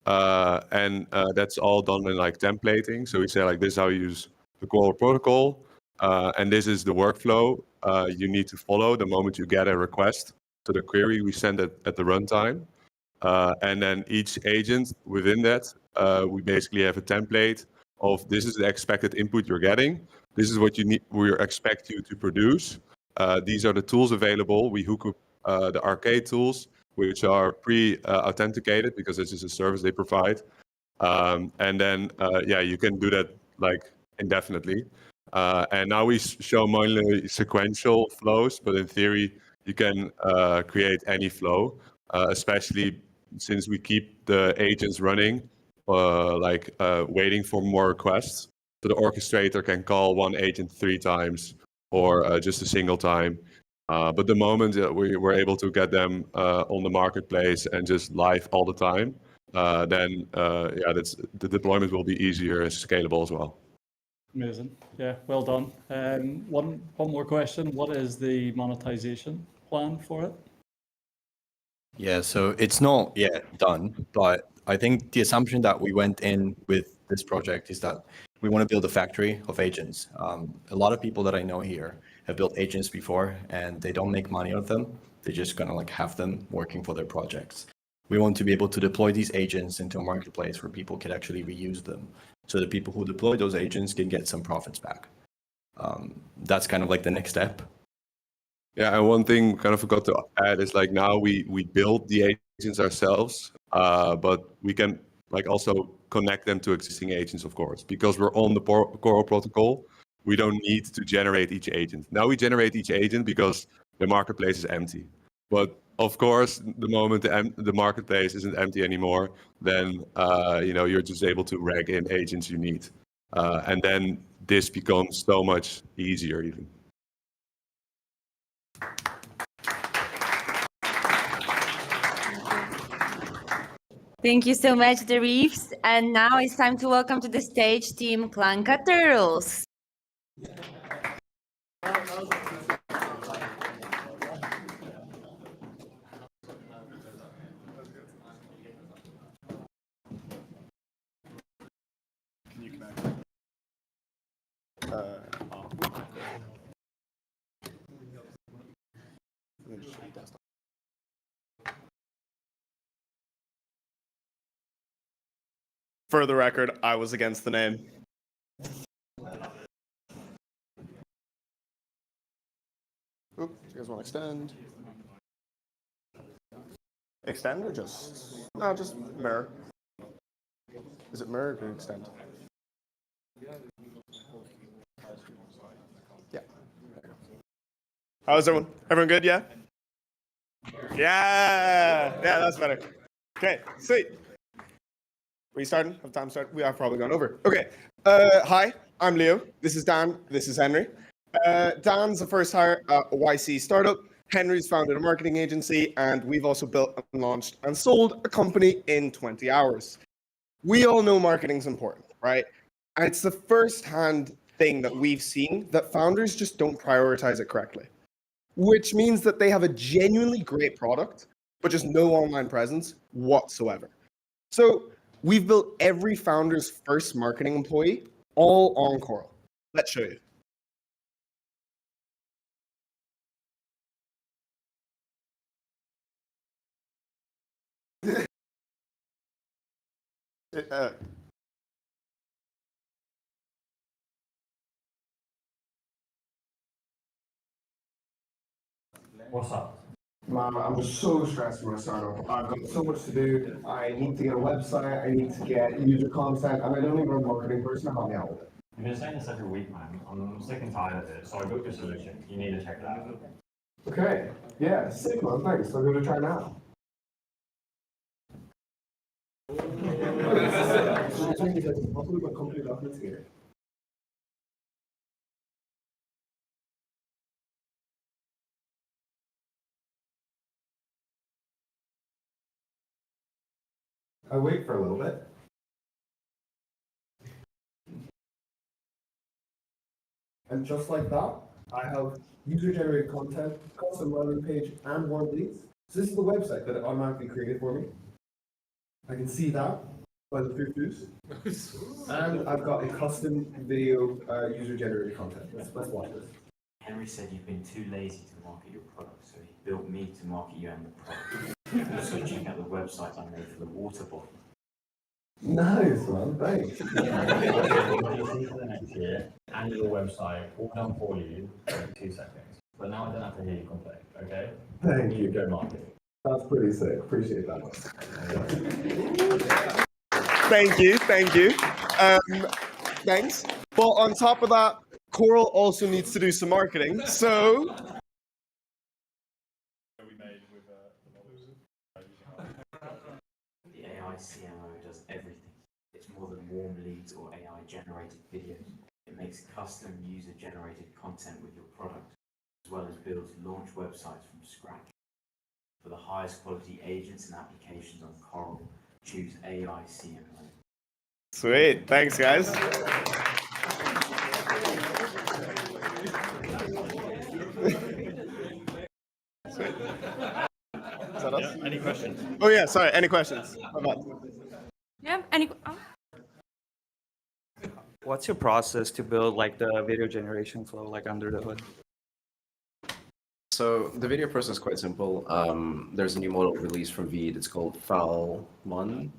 [SPEAKER 17] And that's all done in templating. So we say this is how you use the Coral protocol. And this is the workflow you need to follow the moment you get a request to the query we send at the runtime. And then each agent within that, we basically have a template of this is the expected input you're getting. This is what we expect you to produce. These are the tools available. We hook up the arcade tools, which are pre-authenticated because this is a service they provide. And then, you can do that indefinitely. And now we show mainly sequential flows, but in theory, you can create any flow, especially since we keep the agents running, waiting for more requests, so the orchestrator can call one agent 3 times or just a single time. But the moment that we were able to get them on the marketplace and just live all the time, then the deployment will be easier and scalable as well.
[SPEAKER 22] Amazing. Yeah, well done. One more question. What is the monetization plan for it?
[SPEAKER 7] Yeah, so it's not yet done, but I think the assumption that we went in with this project is that we want to build a factory of agents. A lot of people that I know here have built agents before and they don't make money of them. They're just gonna like have them working for their projects. We want to be able to deploy these agents into a marketplace where people can actually reuse them. So the people who deploy those agents can get some profits back. That's kind of like the next step.
[SPEAKER 17] Yeah, and one thing kind of forgot to add is like now we build the agents ourselves, but we can like also connect them to existing agents, of course, because we're on the core protocol. We don't need to generate each agent. Now we generate each agent because the marketplace is empty. But of course, the moment the marketplace isn't empty anymore, then you're just able to rag in agents you need, and then this becomes so much easier even.
[SPEAKER 1] Thank you so much, the Reefs. And now it's time to welcome to the stage Team Clanka Turtles.
[SPEAKER 9] For the record, I was against the name. Oop, you guys want to extend? Extend or just? No, just mirror. Is it mirror or extend? Yeah. How's everyone? Everyone good? Yeah? Yeah, that's better. Okay, sweet. Are we starting? Have time to start? We have probably gone over. Okay. Hi, I'm Leo. This is Dan. This is Henry. Dan's a first hire at a YC startup. Henry's founded a marketing agency, and we've also built and launched and sold a company in 20 hours. We all know marketing's important, right? And it's the first-hand thing that we've seen that founders just don't prioritize it correctly, which means that they have a genuinely great product, but just no online presence whatsoever. So we've built every founder's first marketing employee all on Coral. Let's show you.
[SPEAKER 23] What's up? Man, I'm just so stressed for my startup. I've got so much to do. I need to get a website, I need to get user content, and I don't even have a marketing person to help me out with it.
[SPEAKER 24] You've been saying this every week, man. I'm sick and tired of it, so I built your solution. You need to check it out.
[SPEAKER 23] Okay, yeah, sick man, thanks. I'm going to try now. So take me to my company documents here. I wait for a little bit. And just like that, I have user-generated content, custom landing page, and warm leads. So this is the website that it automatically created for me. I can see that by the foo-foos. And I've got a custom video user-generated content. Let's watch this.
[SPEAKER 24] Henry said you've been too lazy to market your product, so he built me to market you and the product. Also, check out the website I made for the water bottle.
[SPEAKER 23] Nice, man. Thanks.
[SPEAKER 24] For the next year, and your website all done for you in 2 seconds. But now I don't have to hear you complain, okay?
[SPEAKER 23] Thank you.
[SPEAKER 24] Go market.
[SPEAKER 23] That's pretty sick. Appreciate that.
[SPEAKER 9] Thank you. Thanks. But on top of that, Coral also needs to do some marketing. So
[SPEAKER 24] CMO does everything. It's more than warm leads or AI-generated videos. It makes custom user-generated content with your product, as well as builds launch websites from scratch. For the highest quality agents and applications on Coral, choose AI CMO.
[SPEAKER 9] Sweet. Thanks, guys. Sweet. Is that us?
[SPEAKER 10] Yeah, any questions?
[SPEAKER 9] Oh yeah, sorry. Any questions? My bad.
[SPEAKER 1] Yeah.
[SPEAKER 8] What's your process to build like the video generation flow, like under the hood?
[SPEAKER 11] So the video process is quite simple. There's a new model released from Veed. It's called FAL1.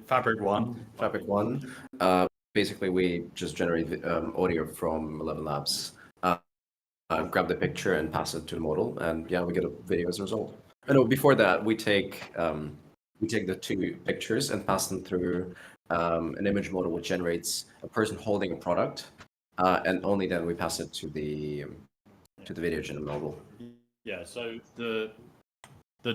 [SPEAKER 10] Fabric 1.
[SPEAKER 11] Fabric 1. Basically, we just generate audio from 11 Labs, grab the picture and pass it to the model, and yeah, we get a video as a result. No, before that, we take the two pictures and pass them through an image model which generates a person holding a product, and only then we pass it to the video gen model.
[SPEAKER 10] Yeah, so the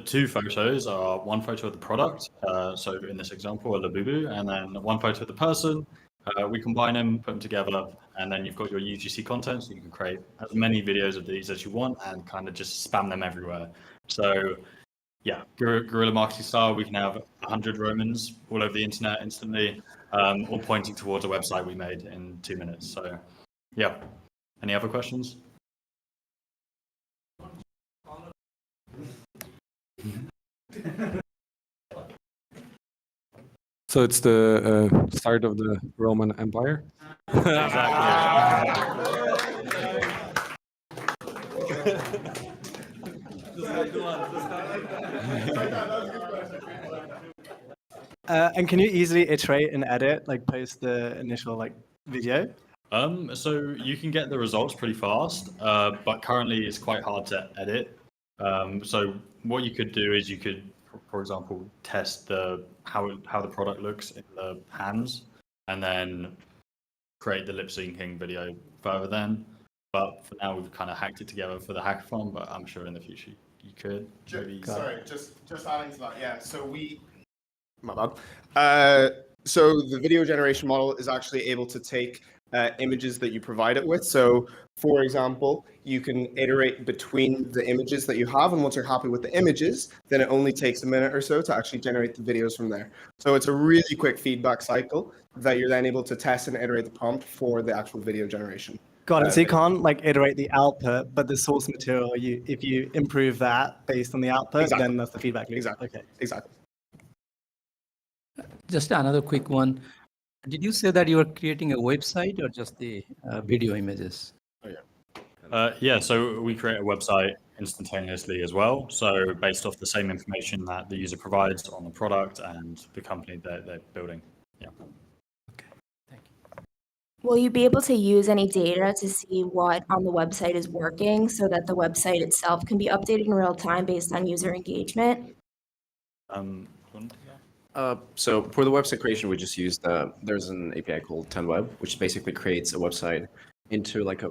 [SPEAKER 10] two photos are one photo of the product, so in this example, a Labubu, and then one photo of the person. We combine them, put them together, and then you've got your UGC content, so you can create as many videos of these as you want and kind of just spam them everywhere. So yeah, guerrilla marketing style, we can have 100 Romans all over the internet instantly, all pointing towards a website we made in 2 minutes. So yeah, any other questions?
[SPEAKER 13] So it's the start of the Roman Empire.
[SPEAKER 8] And can you easily iterate and edit, like post the initial like video?
[SPEAKER 10] So you can get the results pretty fast, but currently it's quite hard to edit. So what you could do is you could, for example, test how the product looks in the hands, and then create the lip syncing video further then. But for now, we've kind of hacked it together for the hackathon. But I'm sure in the future you could. Maybe.
[SPEAKER 9] Sorry, just adding to that. Yeah, so my bad. So the video generation model is actually able to take images that you provide it with. So, for example, you can iterate between the images that you have, and once you're happy with the images, then it only takes a minute or so to actually generate the videos from there. So it's a really quick feedback cycle that you're then able to test and iterate the prompt for the actual video generation.
[SPEAKER 8] Got it. So you can't like iterate the output, but the source material, if you improve that based on the output, then that's the feedback loop.
[SPEAKER 9] Exactly.
[SPEAKER 8] Okay.
[SPEAKER 9] Exactly.
[SPEAKER 4] Just another quick one. Did you say that you were creating a website or just the video images?
[SPEAKER 10] Yeah, so we create a website instantaneously as well. So based off the same information that the user provides on the product and the company that they're building. Yeah.
[SPEAKER 14] Will you be able to use any data to see what on the website is working so that the website itself can be updated in real time based on user engagement?
[SPEAKER 11] So for the website creation, we just used there's an API called 10web, which basically creates a website into like a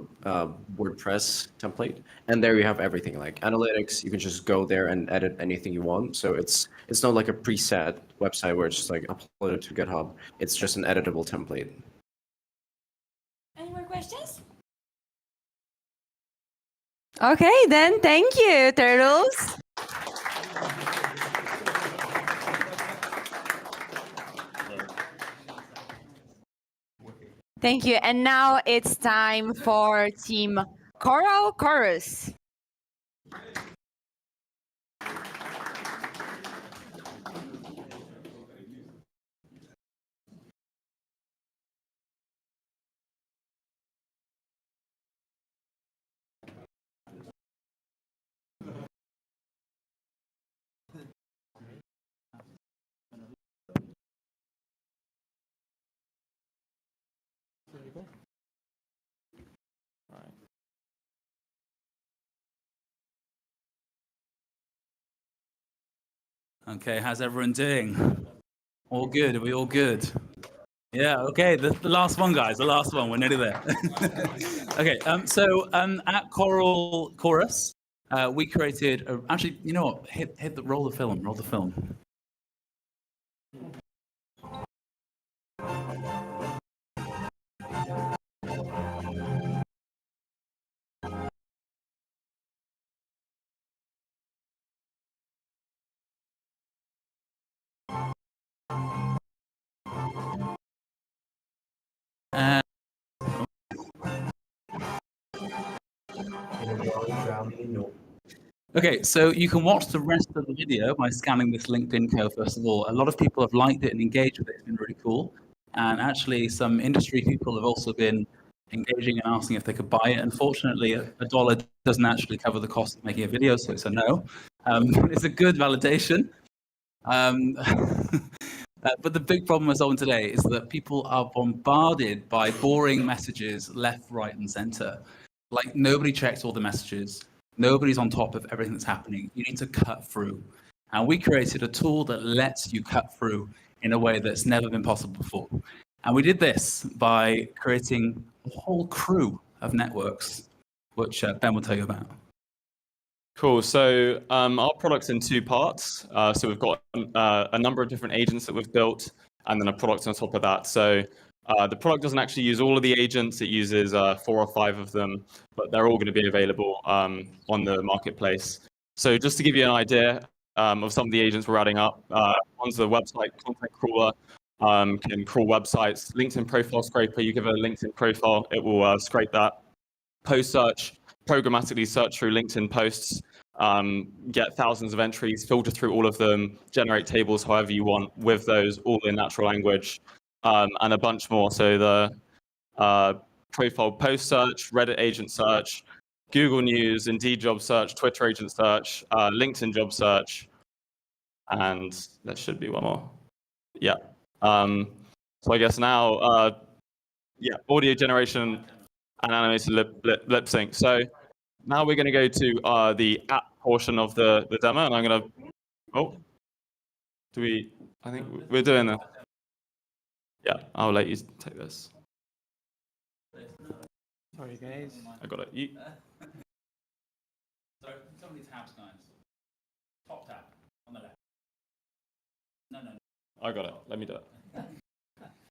[SPEAKER 11] WordPress template, and there you have everything like analytics. You can just go there and edit anything you want. So it's not like a preset website where it's just like uploaded to GitHub. It's just an editable template.
[SPEAKER 1] Any more questions? Okay, then thank you, Turtles. Thank you. And now it's time for Team Coral Chorus.
[SPEAKER 25] Okay, how's everyone doing? All good? Are we all good? Yeah, okay, the last one, guys, the last one, we're nearly there. Okay, so at Coral Chorus, we created, actually, you know what, roll the film. Okay, so you can watch the rest of the video by scanning this LinkedIn code, first of all. A lot of people have liked it and engaged with it. It's been really cool. And actually, some industry people have also been engaging and asking if they could buy it. Unfortunately, $1 doesn't actually cover the cost of making a video, so it's a no. But it's a good validation. But the big problem we're solving today is that people are bombarded by boring messages left, right, and center. Like, nobody checks all the messages. Nobody's on top of everything that's happening. You need to cut through. And we created a tool that lets you cut through in a way that's never been possible before. And we did this by creating a whole crew of networks, which Ben will tell you about.
[SPEAKER 2] Cool. So our product's in two parts. So we've got a number of different agents that we've built, and then a product on top of that. So the product doesn't actually use all of the agents. It uses 4 or 5 of them, but they're all going to be available on the marketplace. So just to give you an idea of some of the agents we're adding up, one's the website content crawler, can crawl websites. LinkedIn profile scraper, you give it a LinkedIn profile, it will scrape that. Post search, programmatically search through LinkedIn posts, get thousands of entries, filter through all of them, generate tables however you want with those, all in natural language, and a bunch more. So the profile post search, Reddit agent search, Google News, Indeed job search, Twitter agent search, LinkedIn job search, and there should be one more. Yeah. So I guess now, yeah, audio generation and animated lip sync. So now we're going to go to the app portion of the demo, and I'm going to, I think we're doing that. Yeah, I'll let you take this.
[SPEAKER 8] Sorry, guys.
[SPEAKER 2] I got it. You.
[SPEAKER 25] So, so many tabs, guys. Top tab on the left. No.
[SPEAKER 2] I got it. Let me do it.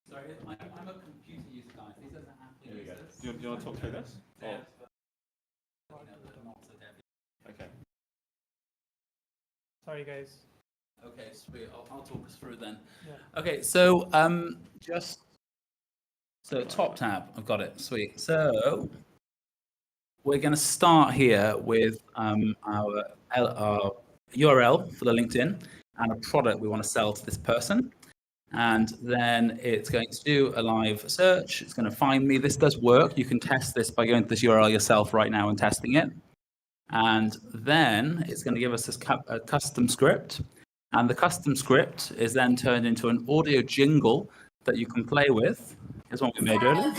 [SPEAKER 25] Sorry, I'm a computer user, guys. These are the app users.
[SPEAKER 2] Do you want to talk through this?
[SPEAKER 25] Yeah.
[SPEAKER 2] Okay.
[SPEAKER 8] Sorry, guys.
[SPEAKER 25] Okay, sweet. I'll talk us through then.
[SPEAKER 8] Yeah.
[SPEAKER 25] Okay, so top tab. I've got it. Sweet. So we're going to start here with our URL for the LinkedIn and a product we want to sell to this person. And then it's going to do a live search. It's going to find me. This does work. You can test this by going to this URL yourself right now and testing it. And then it's going to give us this a custom script. And the custom script is then turned into an audio jingle that you can play with. Here's one we made earlier.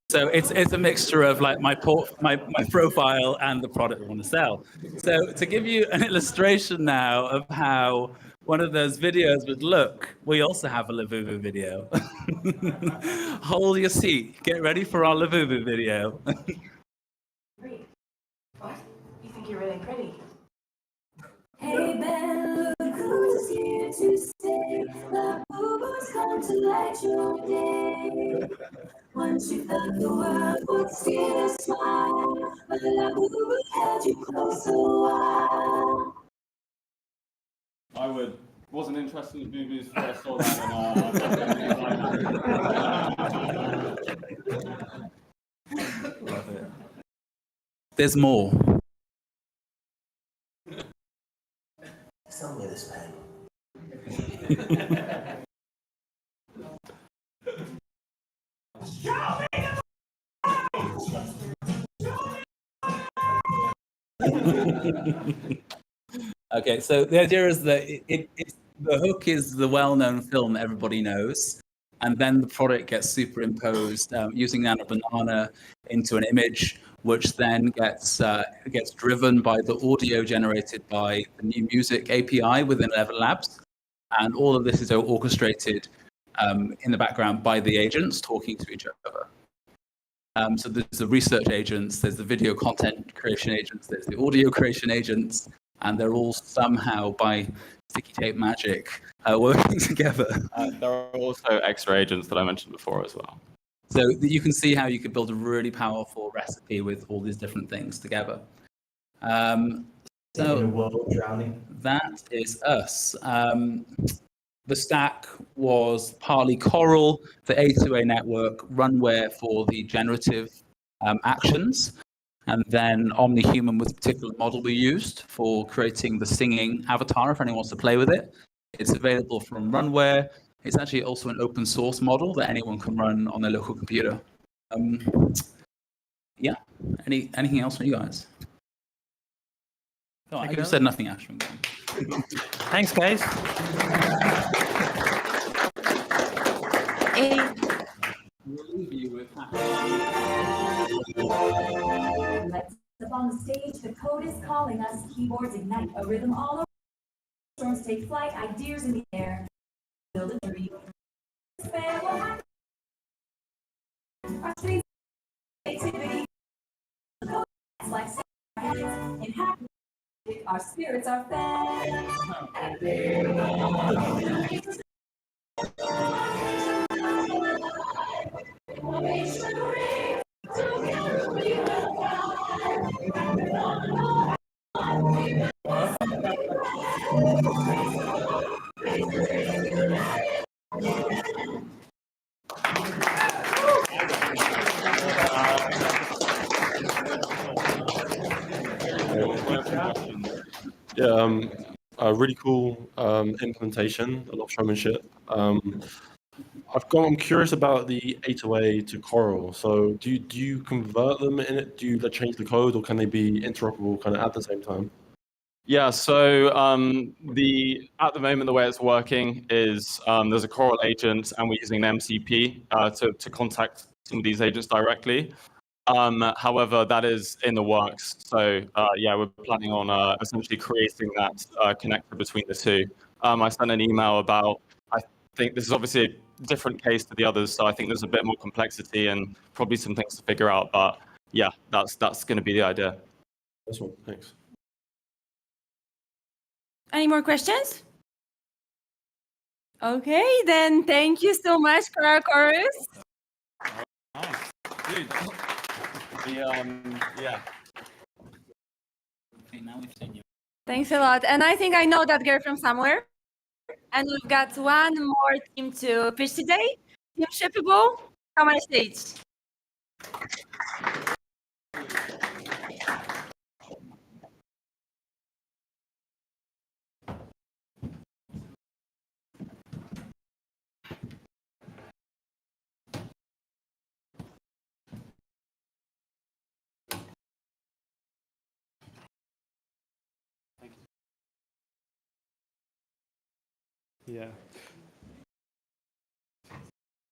[SPEAKER 25] So it's a mixture of like my profile and the product I want to sell. So to give you an illustration now of how one of those videos would look, we also have a Lavuvu video. Hold your seat. Get ready for our Lavuvu video.
[SPEAKER 6] What? You think you're really pretty? Hey Ben, look who's here to stay. Labubu's come to light your day. Once you thought the world would steal a smile, but Labubu held you close a while.
[SPEAKER 2] I wasn't interested in Boo-Boos before I saw that.
[SPEAKER 25] Love it. There's more.
[SPEAKER 6] Sell me this pen.
[SPEAKER 25] Okay, so the idea is that the hook is the well-known film everybody knows, and then the product gets superimposed using Nano Banana into an image, which then gets driven by the audio generated by the new music API within Eleven Labs, and all of this is orchestrated in the background by the agents talking to each other. So there's the research agents, there's the video content creation agents, there's the audio creation agents, and they're all somehow by sticky tape magic working together.
[SPEAKER 2] There are also extra agents that I mentioned before as well.
[SPEAKER 25] So you can see how you could build a really powerful recipe with all these different things together. So
[SPEAKER 24] In a world drowning.
[SPEAKER 25] that is us. The stack was partly Coral, the A2A network, Runware for the generative actions, and then OmniHuman was a particular model we used for creating the singing avatar if anyone wants to play with it. It's available from Runware. It's actually also an open source model that anyone can run on their local computer. Yeah, anything else from you guys? Oh, you said nothing, Ashwin.
[SPEAKER 5] Thanks, guys.
[SPEAKER 6] Lights up on the stage, the code is calling us. Keyboards ignite, a rhythm all over. Storms take flight, ideas in the air. Build a dream. Spare will happen. Our streets, creativity. It's like science in happy. Our spirits are fed.
[SPEAKER 3] Yeah, a really cool implementation, a lot of showmanship. I'm curious about the A2A to Coral. So do you convert them in it? Do you change the code, or can they be interoperable kind of at the same time?
[SPEAKER 2] Yeah, so at the moment, the way it's working is there's a Coral agent, and we're using an MCP to contact some of these agents directly. However, that is in the works. So yeah, we're planning on essentially creating that connector between the two. I sent an email about, I think this is obviously a different case to the others, so I think there's a bit more complexity and probably some things to figure out. But yeah, that's going to be the idea.
[SPEAKER 3] This one, thanks.
[SPEAKER 1] Any more questions? Okay, then thank you so much, Chorus.
[SPEAKER 2] Dude, yeah.
[SPEAKER 25] Okay, now we've seen you.
[SPEAKER 1] Thanks a lot. And I think I know that girl from somewhere. And we've got one more team to pitch today. Team Shippable, come on stage.
[SPEAKER 12] Yeah.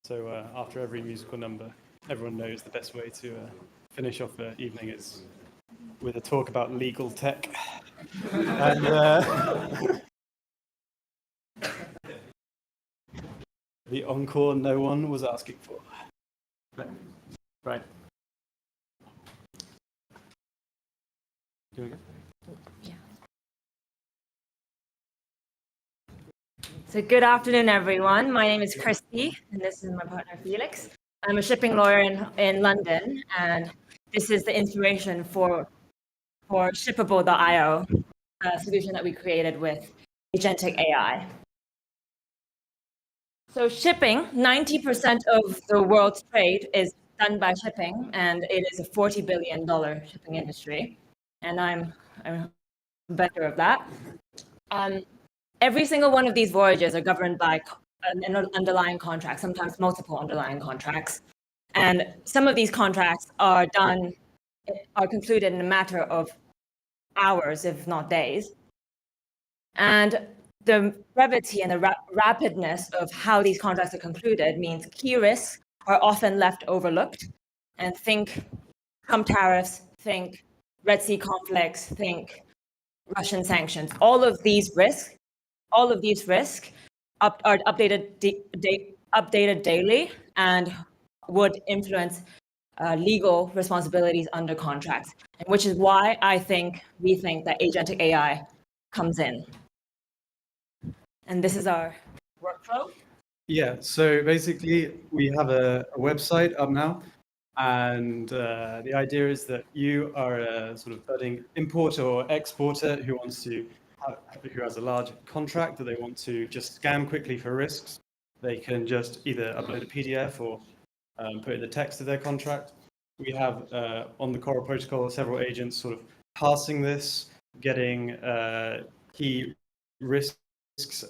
[SPEAKER 12] So after every musical number, everyone knows the best way to finish off the evening is with a talk about legal tech. And the encore no one was asking for. Right. Here we go.
[SPEAKER 15] So good afternoon, everyone. My name is Christy, and this is my partner, Felix. I'm a shipping lawyer in London, and this is the inspiration for Shippable.io, a solution that we created with Agentic AI. So shipping, 90% of the world's trade is done by shipping, and it is a $40 billion shipping industry. And I'm better of that. Every single one of these voyages are governed by an underlying contract, sometimes multiple underlying contracts. And some of these contracts are concluded in a matter of hours, if not days. And the brevity and the rapidness of how these contracts are concluded means key risks are often left overlooked. And think Trump tariffs, think Red Sea conflicts, think Russian sanctions. All of these risks are updated daily and would influence legal responsibilities under contracts, which is why we think that agentic AI comes in. And this is our workflow.
[SPEAKER 22] Yeah, so basically we have a website up now,
[SPEAKER 12] And the idea is that you are a sort of budding importer or exporter who has a large contract that they want to just scan quickly for risks. They can just either upload a PDF or put in the text of their contract. We have on the Coral protocol several agents sort of parsing this, getting key risks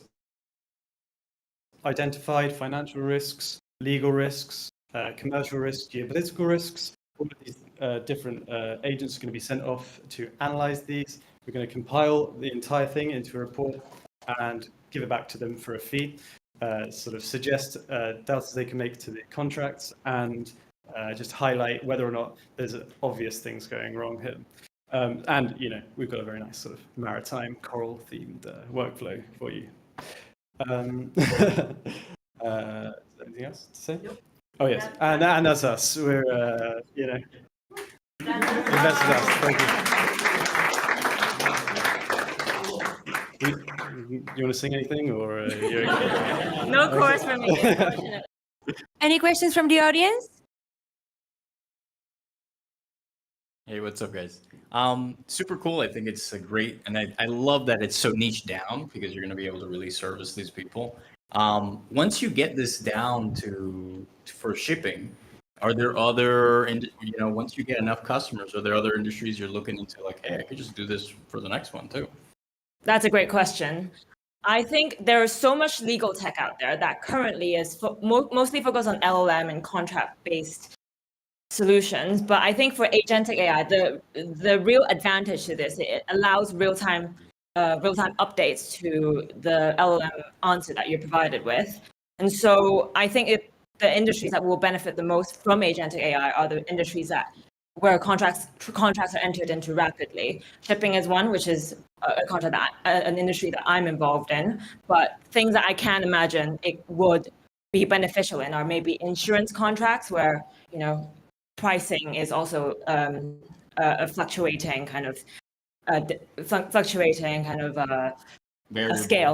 [SPEAKER 12] identified, financial risks, legal risks, commercial risks, geopolitical risks. All of these different agents are going to be sent off to analyze these. We're going to compile the entire thing into a report and give it back to them for a fee. Sort of suggest deltas they can make to the contracts and just highlight whether or not there's obvious things going wrong here. And we've got a very nice sort of maritime coral themed workflow for you. Anything else to say? Oh yes, and that's us. We're invest in us. Thank you. You want to sing anything, or you're okay?
[SPEAKER 15] No chorus for me.
[SPEAKER 1] Any questions from the audience?
[SPEAKER 16] Hey, what's up, guys? Super cool. I think it's a great, and I love that it's so niche down because you're going to be able to really service these people. Once you get this down for shipping, are there other, once you get enough customers, are there other industries you're looking into? Like, hey, I could just do this for the next one too.
[SPEAKER 15] That's a great question. I think there is so much legal tech out there that currently is mostly focused on LLM and contract-based solutions. But I think for agentic AI, the real advantage to this, it allows real-time updates to the LLM answer that you're provided with. And so I think the industries that will benefit the most from agentic AI are the industries where contracts are entered into rapidly. Shipping is one, which is an industry that I'm involved in. But things that I can imagine it would be beneficial in are maybe insurance contracts, where pricing is also a fluctuating kind of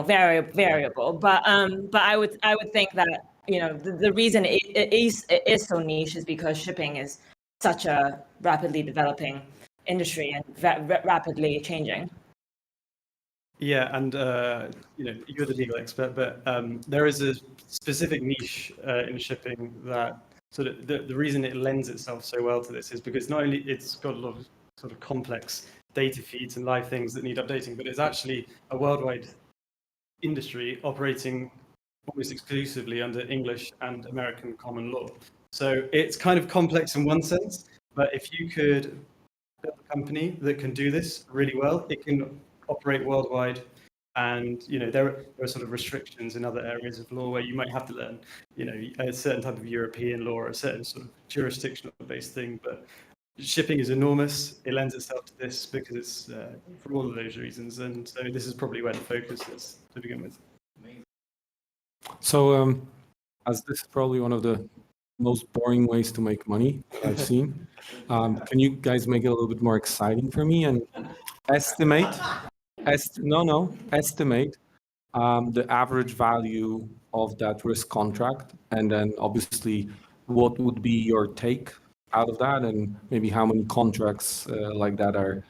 [SPEAKER 15] variable. But I would think that the reason it is so niche is because shipping is such a rapidly developing industry and rapidly changing.
[SPEAKER 12] Yeah, and you're the legal expert, but there is a specific niche in shipping that sort of the reason it lends itself so well to this is because not only it's got a lot of sort of complex data feeds and live things that need updating, but it's actually a worldwide industry operating almost exclusively under English and American common law. So it's kind of complex in one sense, but if you could build a company that can do this really well, it can operate worldwide. And there are sort of restrictions in other areas of law where you might have to learn a certain type of European law or a certain sort of jurisdictional based thing. But shipping is enormous. It lends itself to this because it's for all of those reasons. And so this is probably where the focus is to begin with.
[SPEAKER 13] So as this is probably one of the most boring ways to make money I've seen, can you guys make it a little bit more exciting for me and estimate the average value of that risk contract, and then obviously what would be your take out of that, and maybe how many contracts like that are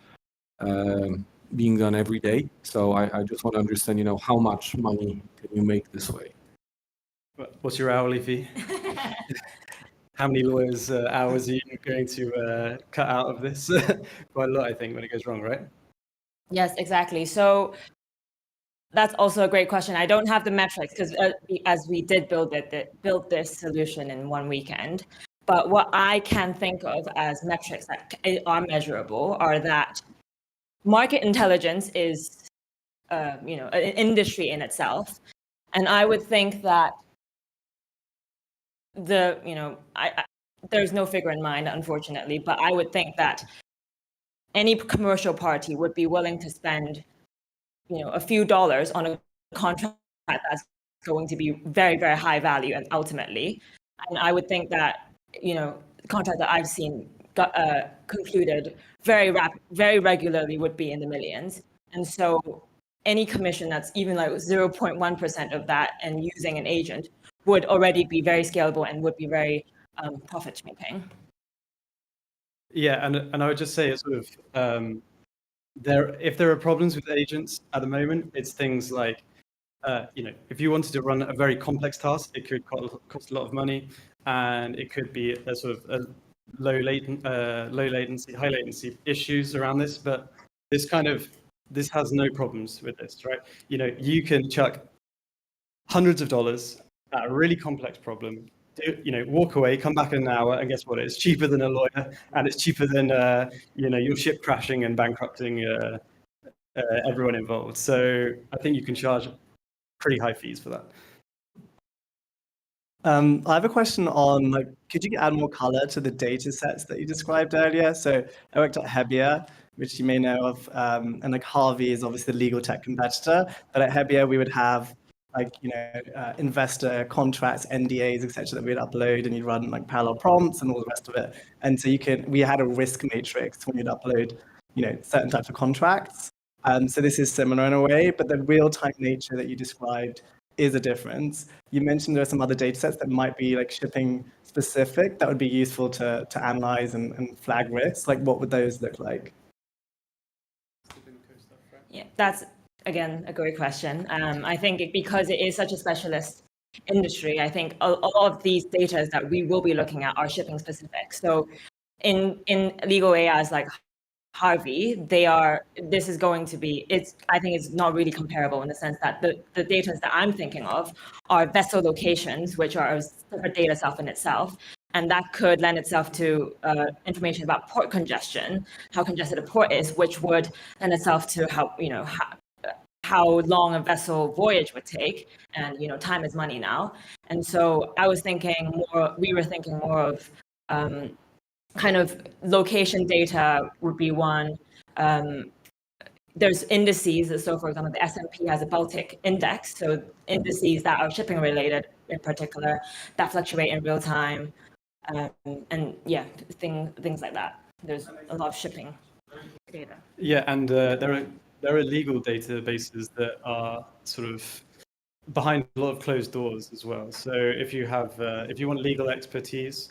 [SPEAKER 13] being done every day. So I just want to understand, how much money can you make this way?
[SPEAKER 12] What's your hourly fee? How many lawyers' hours are you going to cut out of this? Quite a lot, I think, when it goes wrong, right?
[SPEAKER 15] Yes, exactly. So that's also a great question. I don't have the metrics because as we did build this solution in one weekend. But what I can think of as metrics that are measurable are that market intelligence is, an industry in itself, and I would think that there's no figure in mind, unfortunately, but I would think that any commercial party would be willing to spend, a few dollars on a contract that's going to be very, very high value and ultimately. And I would think that, the contract that I've seen concluded very regularly would be in the millions. And so any commission that's even like 0.1% of that and using an agent would already be very scalable and would be very profit making.
[SPEAKER 12] Yeah, and I would just say it's sort of if there are problems with agents at the moment, it's things like if you wanted to run a very complex task, it could cost a lot of money, and it could be a sort of a low latency, high latency issues around this. But this has no problems with this, right? You can chuck hundreds of dollars at a really complex problem. Walk away, come back in an hour, and guess what? It's cheaper than a lawyer, and it's cheaper than your ship crashing and bankrupting everyone involved. So I think you can charge pretty high fees for that.
[SPEAKER 8] I have a question on could you add more color to the data sets that you described earlier? So I worked at Hebia, which you may know of, and Harvey is obviously the legal tech competitor. But at Hebia, we would have investor contracts, NDAs, etc., that we'd upload, and you'd run parallel prompts and all the rest of it. And so we had a risk matrix when you'd upload, certain types of contracts. So this is similar in a way, but the real-time nature that you described is a difference. You mentioned there are some other data sets that might be shipping specific that would be useful to analyze and flag risks. What would those look like?
[SPEAKER 15] Yeah, that's again a great question. I think because it is such a specialist industry, I think a lot of these data that we will be looking at are shipping specific. So in legal AIs like Harvey, this is going to be, I think it's not really comparable in the sense that the data that I'm thinking of are vessel locations, which are a separate data self in itself. And that could lend itself to information about port congestion, how congested a port is, which would lend itself to how long a vessel voyage would take. And, time is money now. And so we were thinking more of kind of location data would be one. There's indices. So for example, the S&P has a Baltic index. So indices that are shipping related in particular that fluctuate in real time. And yeah, things like that. There's a lot of shipping data.
[SPEAKER 12] Yeah, and there are legal databases that are sort of behind a lot of closed doors as well. So if you want legal expertise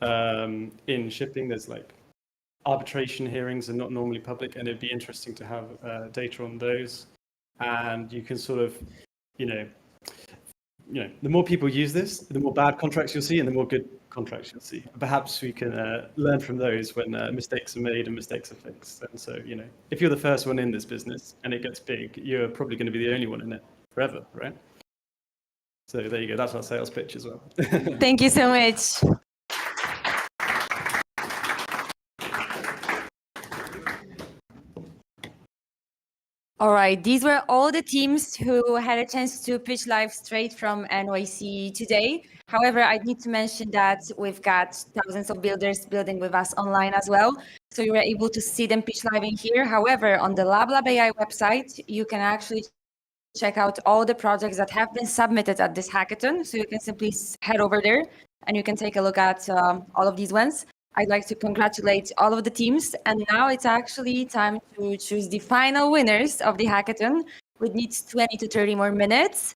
[SPEAKER 12] in shipping, there's arbitration hearings are not normally public, and it'd be interesting to have data on those. And you can sort of, the more people use this, the more bad contracts you'll see, and the more good contracts you'll see. Perhaps we can learn from those when mistakes are made and mistakes are fixed. And so, if you're the first one in this business and it gets big, you're probably going to be the only one in it forever, right? So there you go. That's our sales pitch as well.
[SPEAKER 1] Thank you so much. All right, these were all the teams who had a chance to pitch live straight from NYC today. However, I need to mention that we've got thousands of builders building with us online as well. So you were able to see them pitch live in here. However, on the LabLab AI website, you can actually check out all the projects that have been submitted at this hackathon. So you can simply head over there and you can take a look at all of these ones. I'd like to congratulate all of the teams. And now it's actually time to choose the final winners of the hackathon, which needs 20 to 30 more minutes.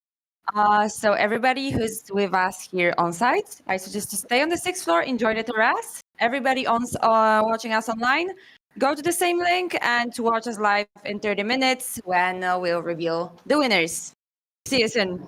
[SPEAKER 1] So everybody who's with us here on site, I suggest to stay on the 6th floor, enjoy the terrace. Everybody watching us online, go to the same link and to watch us live in 30 minutes when we'll reveal the winners. See you soon.